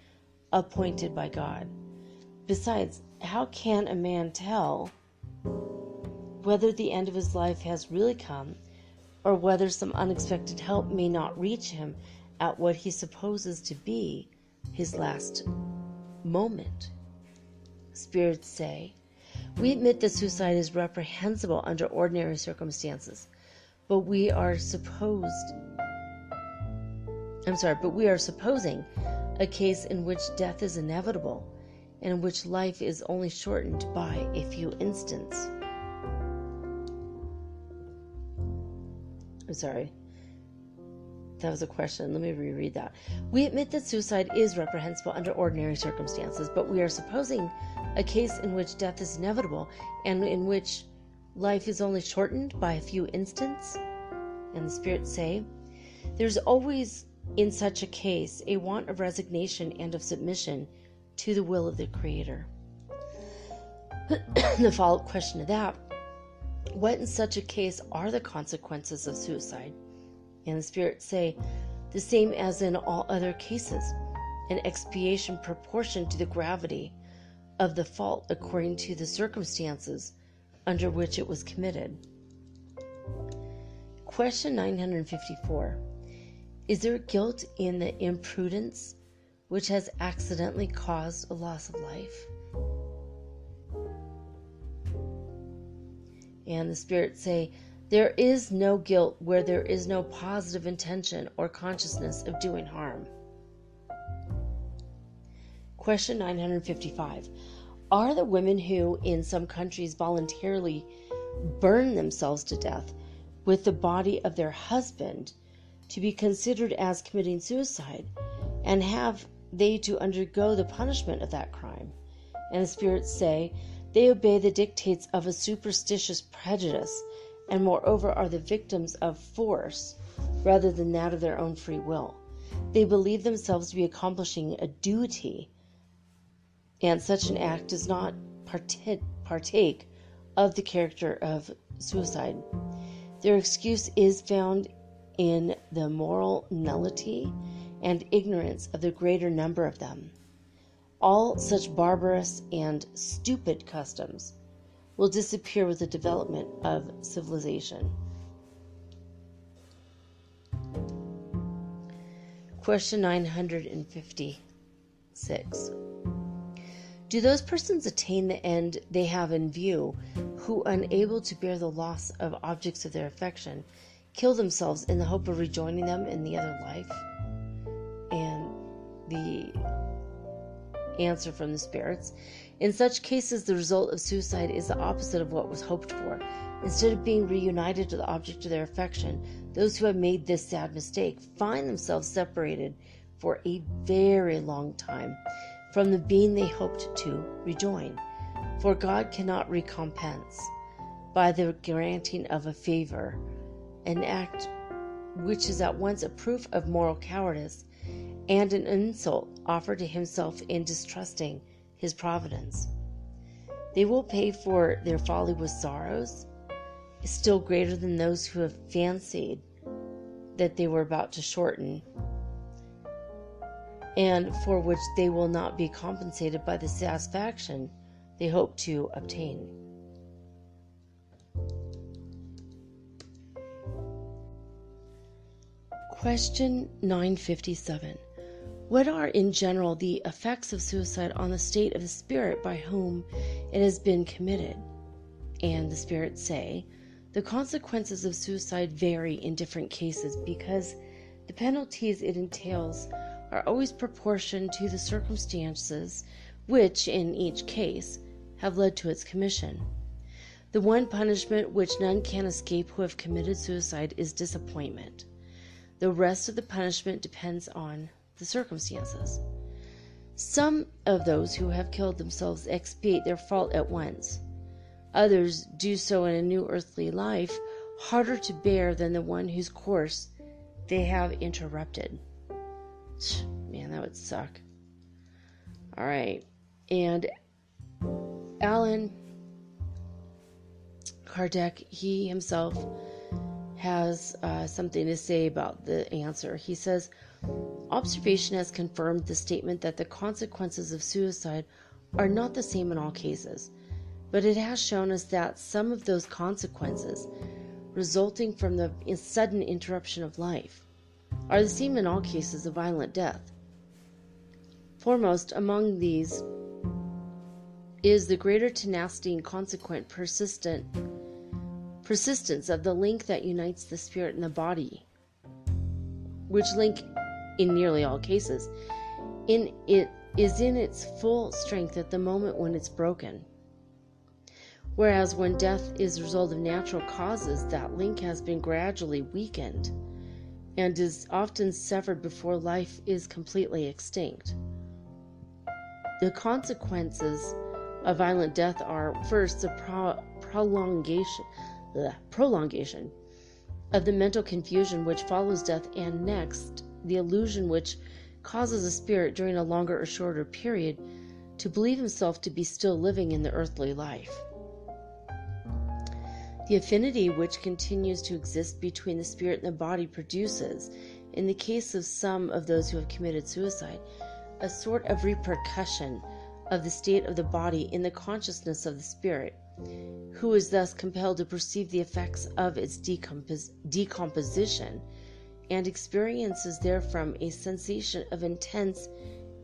appointed by God. Besides, how can a man tell whether the end of his life has really come, or whether some unexpected help may not reach him at what he supposes to be his last moment? Spirits say, we admit that suicide is reprehensible under ordinary circumstances, but we are supposing a case in which death is inevitable and in which life is only shortened by a few instants. I'm sorry. That was a question. Let me reread that. We admit that suicide is reprehensible under ordinary circumstances, but we are supposing a case in which death is inevitable and in which life is only shortened by a few instants. And the spirits say, there's always in such a case a want of resignation and of submission to the will of the Creator. The follow-up question to that, what in such a case are the consequences of suicide? And the spirits say, the same as in all other cases, an expiation proportioned to the gravity of the fault according to the circumstances under which it was committed. Question 954. Is there guilt in the imprudence which has accidentally caused a loss of life? And the spirits say, there is no guilt where there is no positive intention or consciousness of doing harm. Question 955. Are the women who, in some countries, voluntarily burn themselves to death with the body of their husband to be considered as committing suicide, and have they to undergo the punishment of that crime? And the spirits say, they obey the dictates of a superstitious prejudice, and moreover are the victims of force rather than that of their own free will. They believe themselves to be accomplishing a duty, and such an act does not partake of the character of suicide. Their excuse is found in the moral nullity and ignorance of the greater number of them. All such barbarous and stupid customs will disappear with the development of civilization. Question 956. Do those persons attain the end they have in view who, unable to bear the loss of objects of their affection, kill themselves in the hope of rejoining them in the other life? And the answer from the spirits, in such cases the result of suicide is the opposite of what was hoped for. Instead of being reunited to the object of their affection, those who have made this sad mistake find themselves separated for a very long time from the being they hoped to rejoin. For God cannot recompense by the granting of a favor an act which is at once a proof of moral cowardice and an insult offered to himself in distrusting his providence. They will pay for their folly with sorrows still greater than those who have fancied that they were about to shorten, and for which they will not be compensated by the satisfaction they hope to obtain. Question 957. What are in general the effects of suicide on the state of the spirit by whom it has been committed? And the spirits say, the consequences of suicide vary in different cases because the penalties it entails are always proportioned to the circumstances which, in each case, have led to its commission. The one punishment which none can escape who have committed suicide is disappointment. The rest of the punishment depends on the circumstances. Some of those who have killed themselves expiate their fault at once. Others do so in a new earthly life, harder to bear than the one whose course they have interrupted. Man, that would suck. All right. And Allan Kardec, he himself has something to say about the answer. He says, observation has confirmed the statement that the consequences of suicide are not the same in all cases, but it has shown us that some of those consequences resulting from the sudden interruption of life are the same in all cases of violent death. Foremost among these is the greater tenacity and consequent persistence of the link that unites the spirit and the body, which link, in nearly all cases, is in its full strength at the moment when it's broken. Whereas when death is the result of natural causes, that link has been gradually weakened and is often severed before life is completely extinct. The consequences of violent death are, first, the prolongation of the mental confusion which follows death, and next, the illusion which causes a spirit during a longer or shorter period to believe himself to be still living in the earthly life. The affinity which continues to exist between the spirit and the body produces, in the case of some of those who have committed suicide, a sort of repercussion of the state of the body in the consciousness of the spirit, who is thus compelled to perceive the effects of its decomposition and experiences therefrom a sensation of intense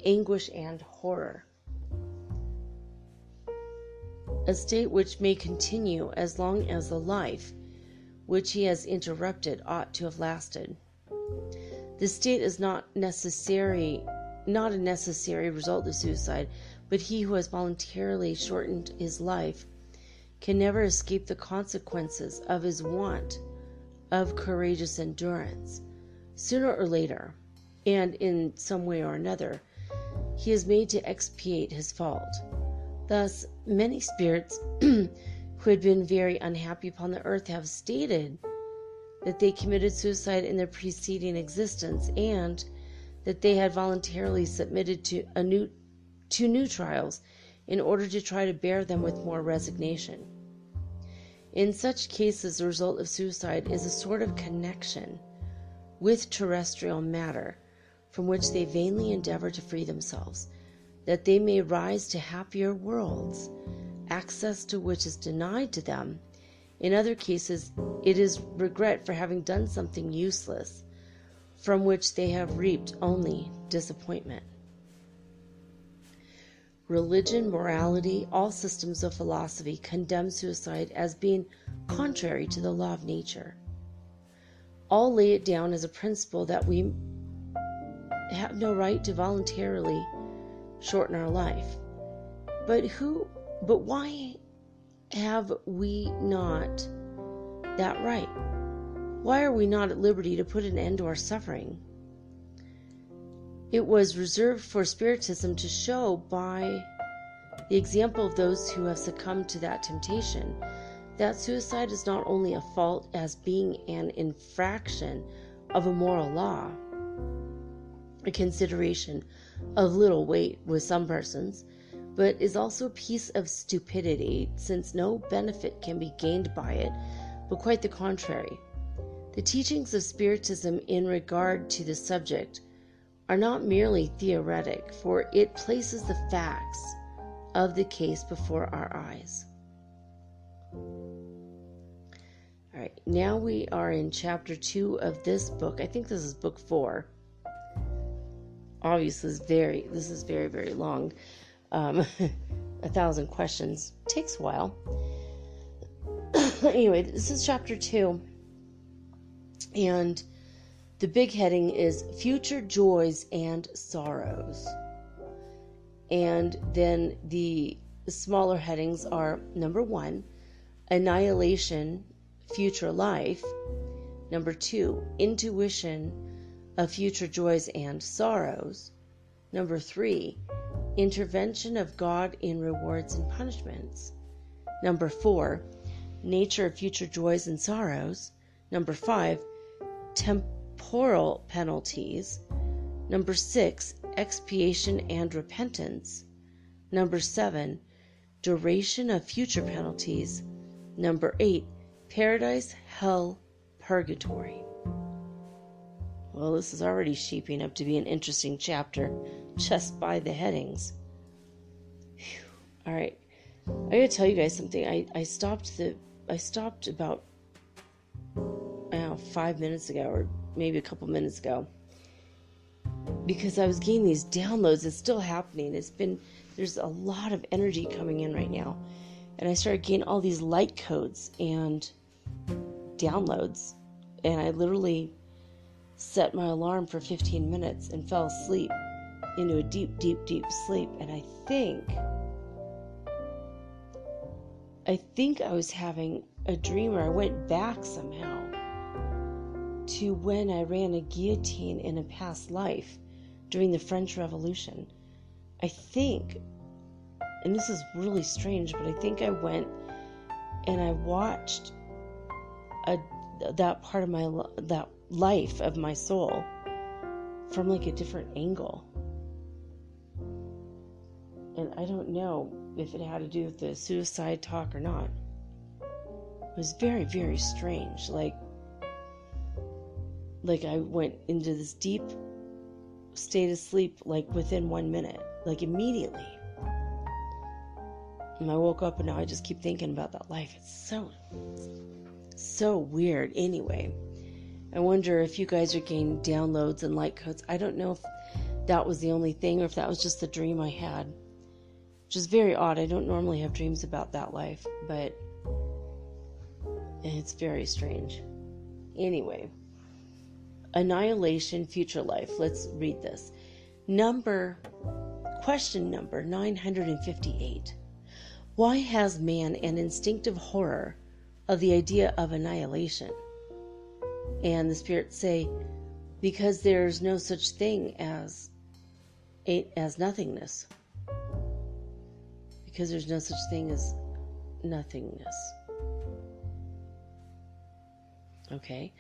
anguish and horror. A state which may continue as long as the life which he has interrupted ought to have lasted. This state is not a necessary result of suicide, but he who has voluntarily shortened his life can never escape the consequences of his want of courageous endurance. Sooner or later, and in some way or another, he is made to expiate his fault. Thus, many spirits who had been very unhappy upon the earth have stated that they committed suicide in their preceding existence, and that they had voluntarily submitted to new trials in order to try to bear them with more resignation. In such cases, the result of suicide is a sort of connection with terrestrial matter from which they vainly endeavor to free themselves, that they may rise to happier worlds, access to which is denied to them. In other cases, it is regret for having done something useless, from which they have reaped only disappointment. Religion, morality, all systems of philosophy condemn suicide as being contrary to the law of nature. All lay it down as a principle that we have no right to voluntarily shorten our life. But why have we not that right? Why are we not at liberty to put an end to our suffering? It was reserved for Spiritism to show by the example of those who have succumbed to that temptation that suicide is not only a fault as being an infraction of a moral law, a consideration of little weight with some persons, but is also a piece of stupidity, since no benefit can be gained by it, but quite the contrary. The teachings of Spiritism in regard to the subject are not merely theoretic, for it places the facts of the case before our eyes. All right, now we are in chapter 2 of this book. I think this is book 4. Obviously, this is very, very long. 1,000 questions. Takes a while. Anyway, this is chapter 2. And the big heading is Future Joys and Sorrows. And then the smaller headings are number 1, Annihilation, Future Life. Number 2, Intuition of Future Joys and Sorrows. Number 3, Intervention of God in Rewards and Punishments. Number 4, Nature of Future Joys and Sorrows. Number 5, Temporal Penalties. Number 6, Expiation and Repentance. Number 7, Duration of Future Penalties. Number 8, Paradise, Hell, Purgatory. Well, this is already shaping up to be an interesting chapter just by the headings. Whew. All right, I gotta tell you guys something. I stopped about 5 minutes ago, or maybe a couple minutes ago, because I was getting these downloads. It's still happening. There's a lot of energy coming in right now, and I started getting all these light codes and downloads, and I literally set my alarm for 15 minutes and fell asleep into a deep, deep, deep sleep. And I think I think I was having a dream, or I went back somehow to when I ran a guillotine in a past life during the French Revolution. I think, and this is really strange, but I think I went and I watched that part of that life of my soul from like a different angle. And I don't know if it had to do with the suicide talk or not. It was very, very strange. Like I went into this deep state of sleep, like within 1 minute, like immediately. And I woke up and now I just keep thinking about that life. It's so weird. Anyway, I wonder if you guys are getting downloads and light codes. I don't know if that was the only thing or if that was just the dream I had. Which is very odd. I don't normally have dreams about that life, but it's very strange. Anyway, annihilation, future life. Let's read this. Question number 958. Why has man an instinctive horror of the idea of annihilation? And the spirits say, because there's no such thing as nothingness. Because there's no such thing as nothingness. Okay.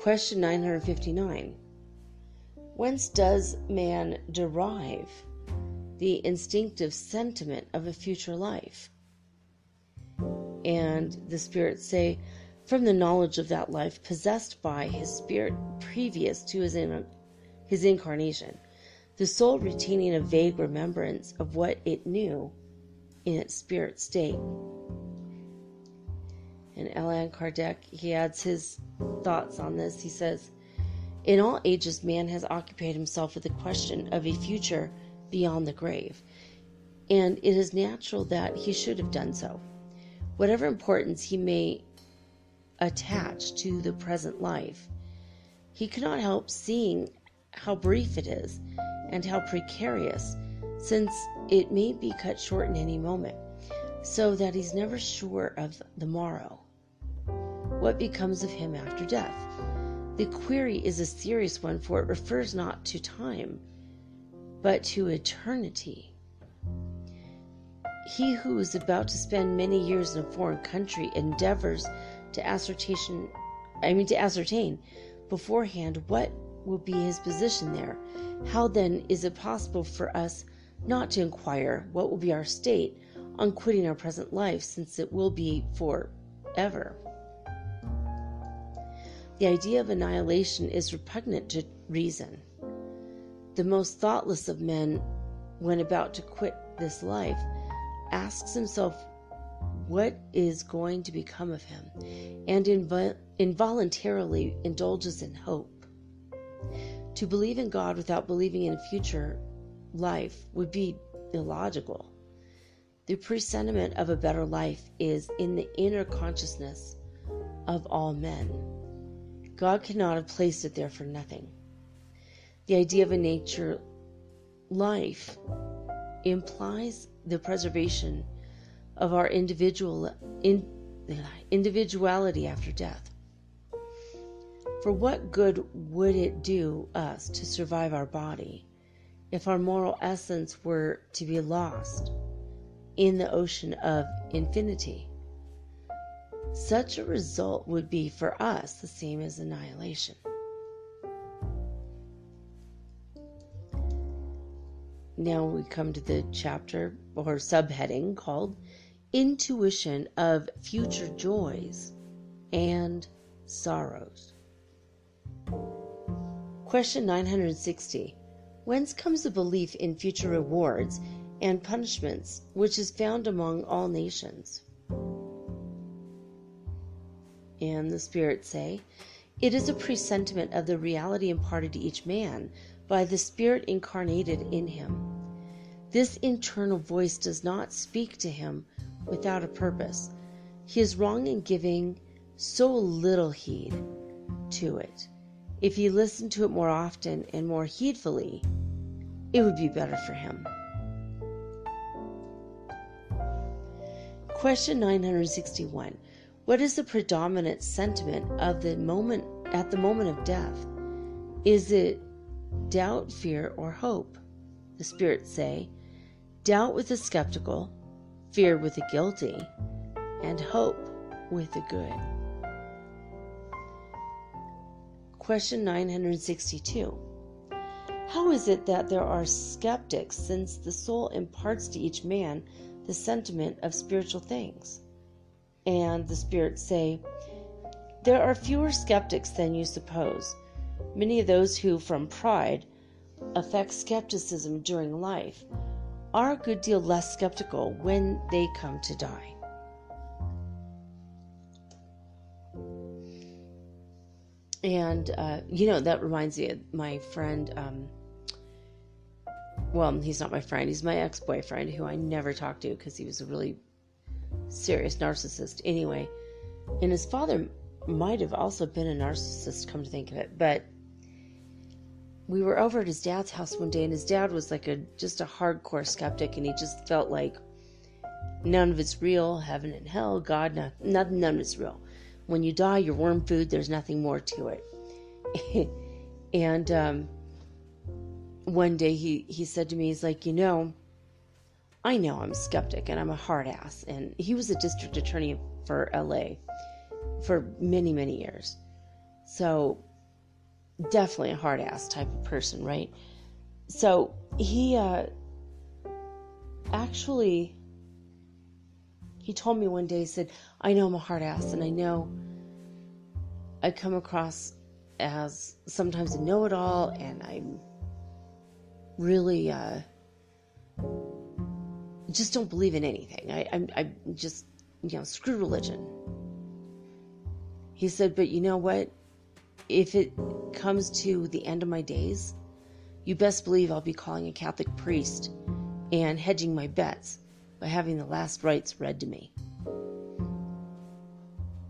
Question 959. Whence does man derive the instinctive sentiment of a future life? And the spirits say, from the knowledge of that life possessed by his spirit previous to his incarnation, the soul retaining a vague remembrance of what it knew in its spirit state. And Allan Kardec, he adds his thoughts on this. He says, in all ages, man has occupied himself with the question of a future beyond the grave, and it is natural that he should have done so. Whatever importance he may attach to the present life, he cannot help seeing how brief it is and how precarious, since it may be cut short in any moment, so that he's never sure of the morrow. What becomes of him after death? The query is a serious one, for it refers not to time, but to eternity. He who is about to spend many years in a foreign country endeavors to ascertain beforehand what will be his position there. How then is it possible for us not to inquire what will be our state on quitting our present life, since it will be forever? The idea of annihilation is repugnant to reason. The most thoughtless of men, when about to quit this life, asks himself what is going to become of him, and involuntarily indulges in hope. To believe in God without believing in a future life would be illogical. The presentiment of a better life is in the inner consciousness of all men. God cannot have placed it there for nothing. The idea of a nature life implies the preservation of our individuality after death. For what good would it do us to survive our body if our moral essence were to be lost in the ocean of infinity? Such a result would be for us the same as annihilation. Now we come to the chapter or subheading called Intuition of Future Joys and Sorrows. Question 960. Whence comes the belief in future rewards and punishments which is found among all nations? And the spirits say, it is a presentiment of the reality imparted to each man by the spirit incarnated in him. This internal voice does not speak to him without a purpose. He is wrong in giving so little heed to it. If he listened to it more often and more heedfully, it would be better for him. Question 961. What is the predominant sentiment of the moment at the moment of death? Is it doubt, fear, or hope? The spirits say, doubt with the skeptical, fear with the guilty, and hope with the good. Question 962. How is it that there are skeptics, since the soul imparts to each man the sentiment of spiritual things? And the spirits say, there are fewer skeptics than you suppose. Many of those who, from pride, affect skepticism during life are a good deal less skeptical when they come to die. And, that reminds me of my friend, well, he's not my friend, he's my ex-boyfriend, who I never talked to because he was a really serious narcissist. Anyway, and his father might have also been a narcissist, come to think of it, but we were over at his dad's house one day, and his dad was like just a hardcore skeptic, and he just felt like none of it's real, heaven and hell, God, none of it's real. When you die, you're worm food, there's nothing more to it. And one day he said to me, he's like, I know I'm a skeptic and I'm a hard ass. And he was a district attorney for LA for many, many years. So definitely a hard ass type of person, right? So he told me one day, he said, I know I'm a hard ass, and I know I come across as sometimes a know-it-all, and I'm really just don't believe in anything. I just, screw religion. He said, but you know what? If it comes to the end of my days, you best believe I'll be calling a Catholic priest and hedging my bets by having the last rites read to me.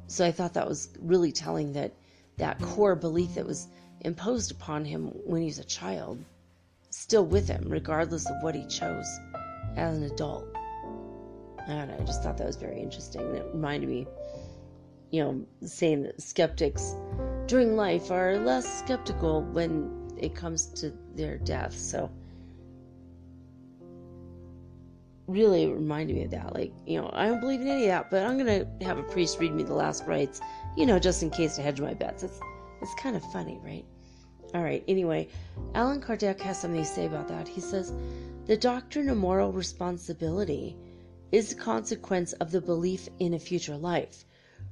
So I thought that was really telling, that core belief that was imposed upon him when he was a child, still with him, regardless of what he chose as an adult. I don't know, I just thought that was very interesting. And it reminded me, saying that skeptics during life are less skeptical when it comes to their death. So really it reminded me of that. Like, I don't believe in any of that, but I'm going to have a priest read me the last rites, just in case to hedge my bets. It's kind of funny, right? All right, anyway, Allan Kardec has something to say about that. He says, the doctrine of moral responsibility is a consequence of the belief in a future life.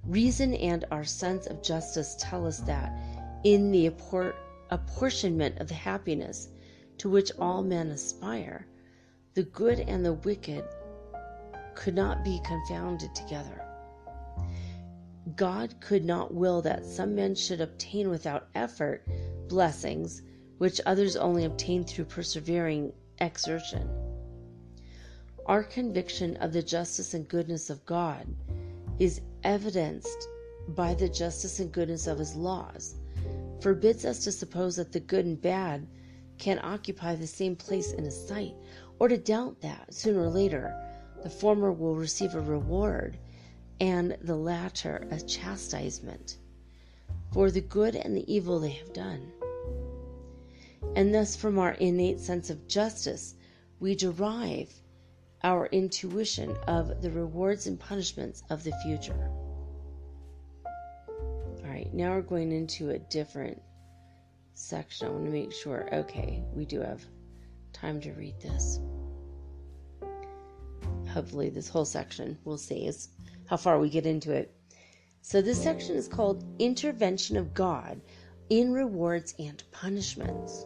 Reason and our sense of justice tell us that in the apportionment of the happiness to which all men aspire, the good and the wicked could not be confounded together. God could not will that some men should obtain without effort blessings which others only obtain through persevering exertion. Our conviction of the justice and goodness of God is evidenced by the justice and goodness of his laws, forbids us to suppose that the good and bad can occupy the same place in his sight, or to doubt that, sooner or later, the former will receive a reward and the latter a chastisement for the good and the evil they have done. And thus, from our innate sense of justice, we derive our intuition of the rewards and punishments of the future. All right, now we're going into a different section. I want to make sure, okay, we do have time to read this. Hopefully this whole section, we'll see, is how far we get into it. So this section is called Intervention of God in Rewards and Punishments.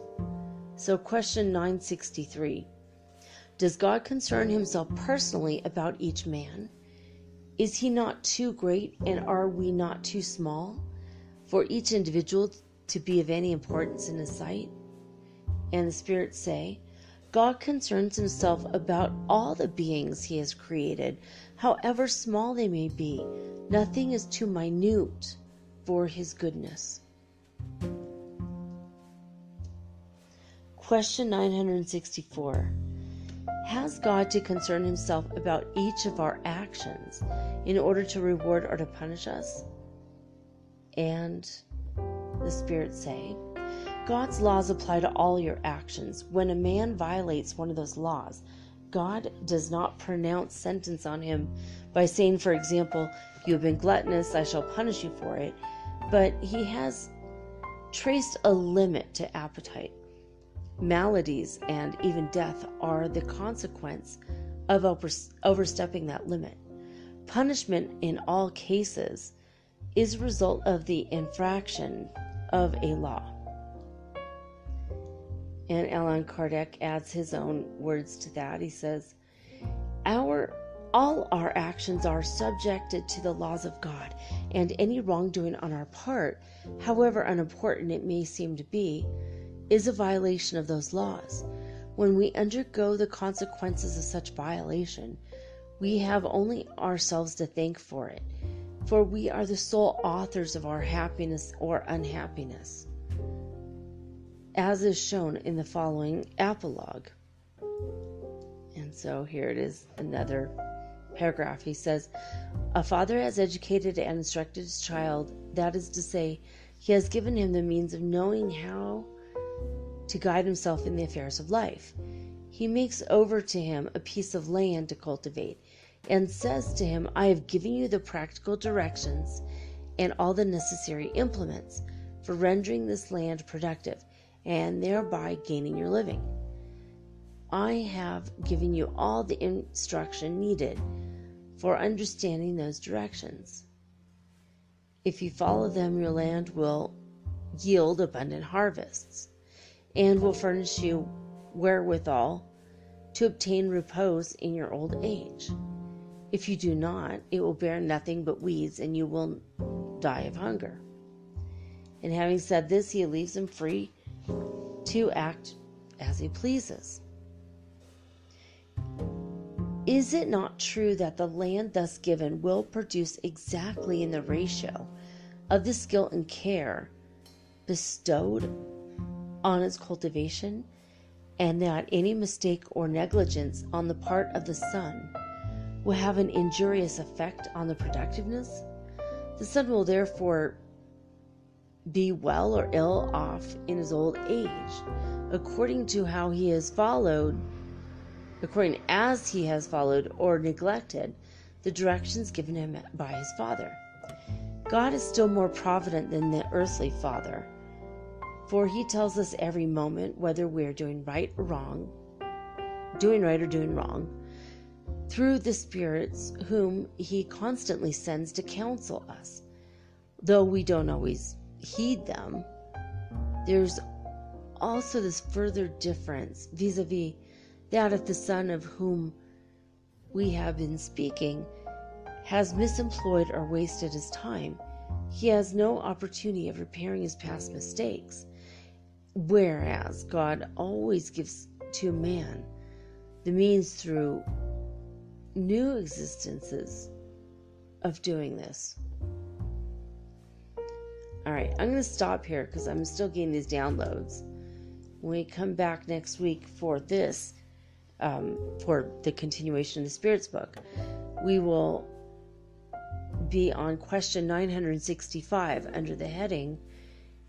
So question 963. Does God concern himself personally about each man? Is he not too great, and are we not too small for each individual to be of any importance in his sight? And the spirits say, God concerns himself about all the beings he has created, however small they may be. Nothing is too minute for his goodness. Question 964. Has God to concern himself about each of our actions in order to reward or to punish us? And the spirits say, God's laws apply to all your actions. When a man violates one of those laws, God does not pronounce sentence on him by saying, for example, you have been gluttonous, I shall punish you for it. But he has traced a limit to appetite. Maladies and even death are the consequence of overstepping that limit. Punishment in all cases is a result of the infraction of a law. And Allan Kardec adds his own words to that. He says, all our actions are subjected to the laws of God, and any wrongdoing on our part, however unimportant it may seem to be, is a violation of those laws. When we undergo the consequences of such violation, we have only ourselves to thank for it, for we are the sole authors of our happiness or unhappiness, as is shown in the following apologue. And so here it is, another paragraph. He says, a father has educated and instructed his child, that is to say, he has given him the means of knowing how to guide himself in the affairs of life. He makes over to him a piece of land to cultivate, and says to him, I have given you the practical directions and all the necessary implements for rendering this land productive, and thereby gaining your living. I have given you all the instruction needed for understanding those directions. If you follow them, your land will yield abundant harvests, and will furnish you wherewithal to obtain repose in your old age. If you do not, it will bear nothing but weeds, and you will die of hunger. And having said this, he leaves him free to act as he pleases. Is it not true that the land thus given will produce exactly in the ratio of the skill and care bestowed on its cultivation, and that any mistake or negligence on the part of the son will have an injurious effect on the productiveness? The son will therefore be well or ill off in his old age, according as he has followed or neglected the directions given him by his father. God is still more provident than the earthly father, for he tells us every moment whether we are doing right or doing wrong, through the spirits whom he constantly sends to counsel us. Though we don't always heed them, there's also this further difference vis-a-vis that if the son of whom we have been speaking has misemployed or wasted his time, he has no opportunity of repairing his past mistakes, whereas God always gives to man the means through new existences of doing this. All right, I'm going to stop here because I'm still getting these downloads. When we come back next week for this, for the continuation of the Spirits book, we will be on question 965 under the heading,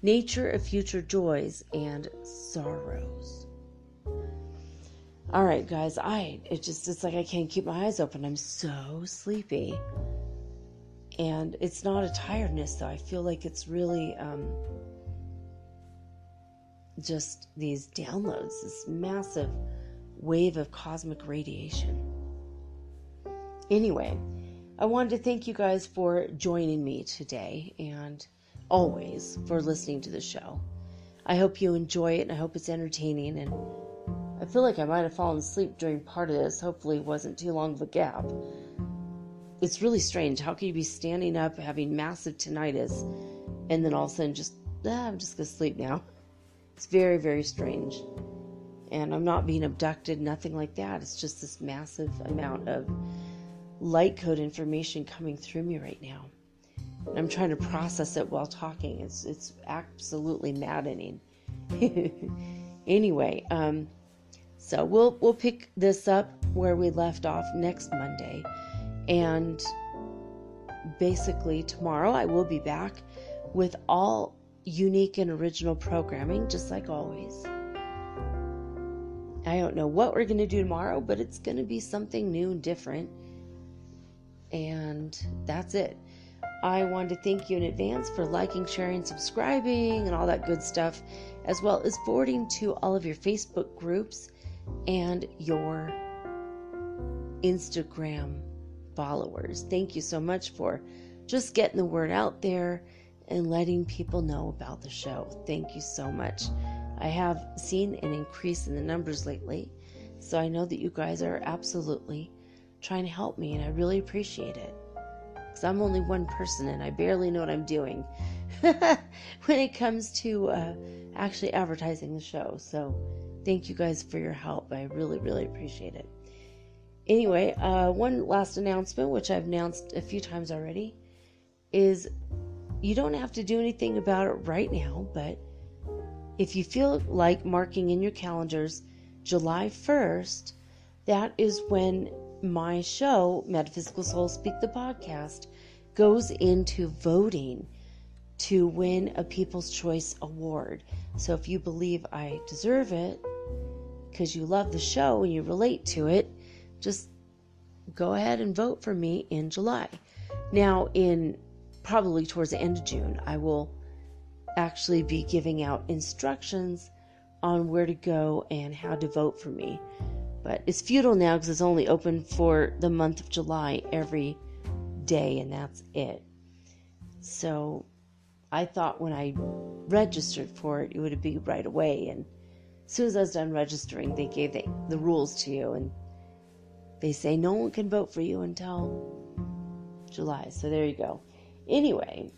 Nature of Future Joys and Sorrows. All right, guys, it's like I can't keep my eyes open. I'm so sleepy. And it's not a tiredness, though. I feel like it's really just these downloads, this massive wave of cosmic radiation. Anyway, I wanted to thank you guys for joining me today and always for listening to the show. I hope you enjoy it, and I hope it's entertaining. And I feel like I might have fallen asleep during part of this. Hopefully it wasn't too long of a gap. It's really strange. How can you be standing up, having massive tinnitus, and then all of a sudden I'm just going to sleep now? It's very, very strange. And I'm not being abducted, nothing like that. It's just this massive amount of light code information coming through me right now. And I'm trying to process it while talking. It's absolutely maddening. Anyway, So we'll pick this up where we left off next Monday. And basically tomorrow I will be back with all unique and original programming, just like always. I don't know what we're going to do tomorrow, but it's going to be something new and different. And that's it. I want to thank you in advance for liking, sharing, subscribing, and all that good stuff, as well as forwarding to all of your Facebook groups and your Instagram followers. Thank you so much for just getting the word out there and letting people know about the show. Thank you so much. I have seen an increase in the numbers lately, so I know that you guys are absolutely trying to help me, and I really appreciate it. Because I'm only one person, and I barely know what I'm doing when it comes to actually advertising the show. So thank you guys for your help. I really, really appreciate it. Anyway, one last announcement, which I've announced a few times already, is you don't have to do anything about it right now, but if you feel like marking in your calendars July 1st, that is when my show, Metaphysical Soul Speak the Podcast, goes into voting to win a People's Choice Award. So if you believe I deserve it, because you love the show and you relate to it, just go ahead and vote for me in July. Now, probably towards the end of June, I will actually be giving out instructions on where to go and how to vote for me. But it's futile now because it's only open for the month of July every day, and that's it. So I thought when I registered for it, it would be right away. And as soon as I was done registering, they gave the rules to you, and they say no one can vote for you until July. So there you go. Anyway,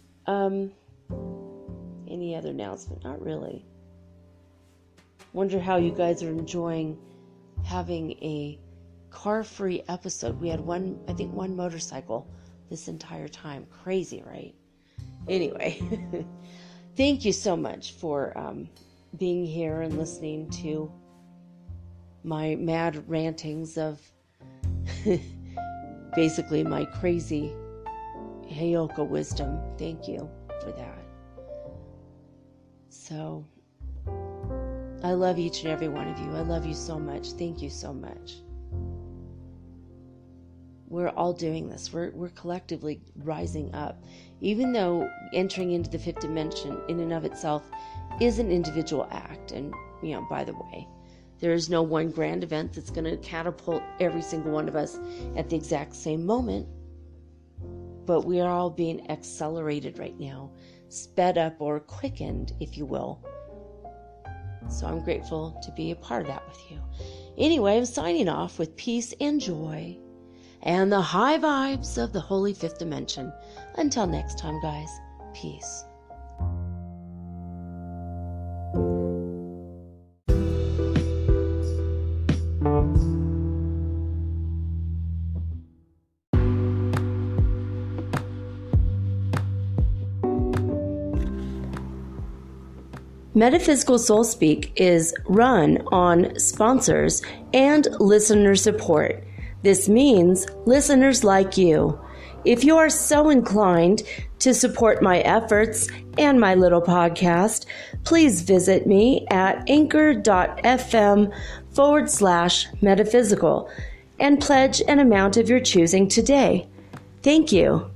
any other announcement? Not really. Wonder how you guys are enjoying having a car-free episode. We had one motorcycle this entire time. Crazy, right? Anyway, thank you so much for being here and listening to my mad rantings of basically my crazy Heyoka wisdom. Thank you for that. So I love each and every one of you. I love you so much. Thank you so much. We're all doing this. We're collectively rising up. Even though entering into the fifth dimension in and of itself is an individual act. And, by the way, there is no one grand event that's going to catapult every single one of us at the exact same moment. But we are all being accelerated right now, sped up or quickened, if you will. So I'm grateful to be a part of that with you. Anyway, I'm signing off with peace and joy and the high vibes of the Holy Fifth Dimension. Until next time, guys, peace. Metaphysical Soul Speak is run on sponsors and listener support. This means listeners like you. If you are so inclined to support my efforts and my little podcast, please visit me at anchor.fm/metaphysical and pledge an amount of your choosing today. Thank you.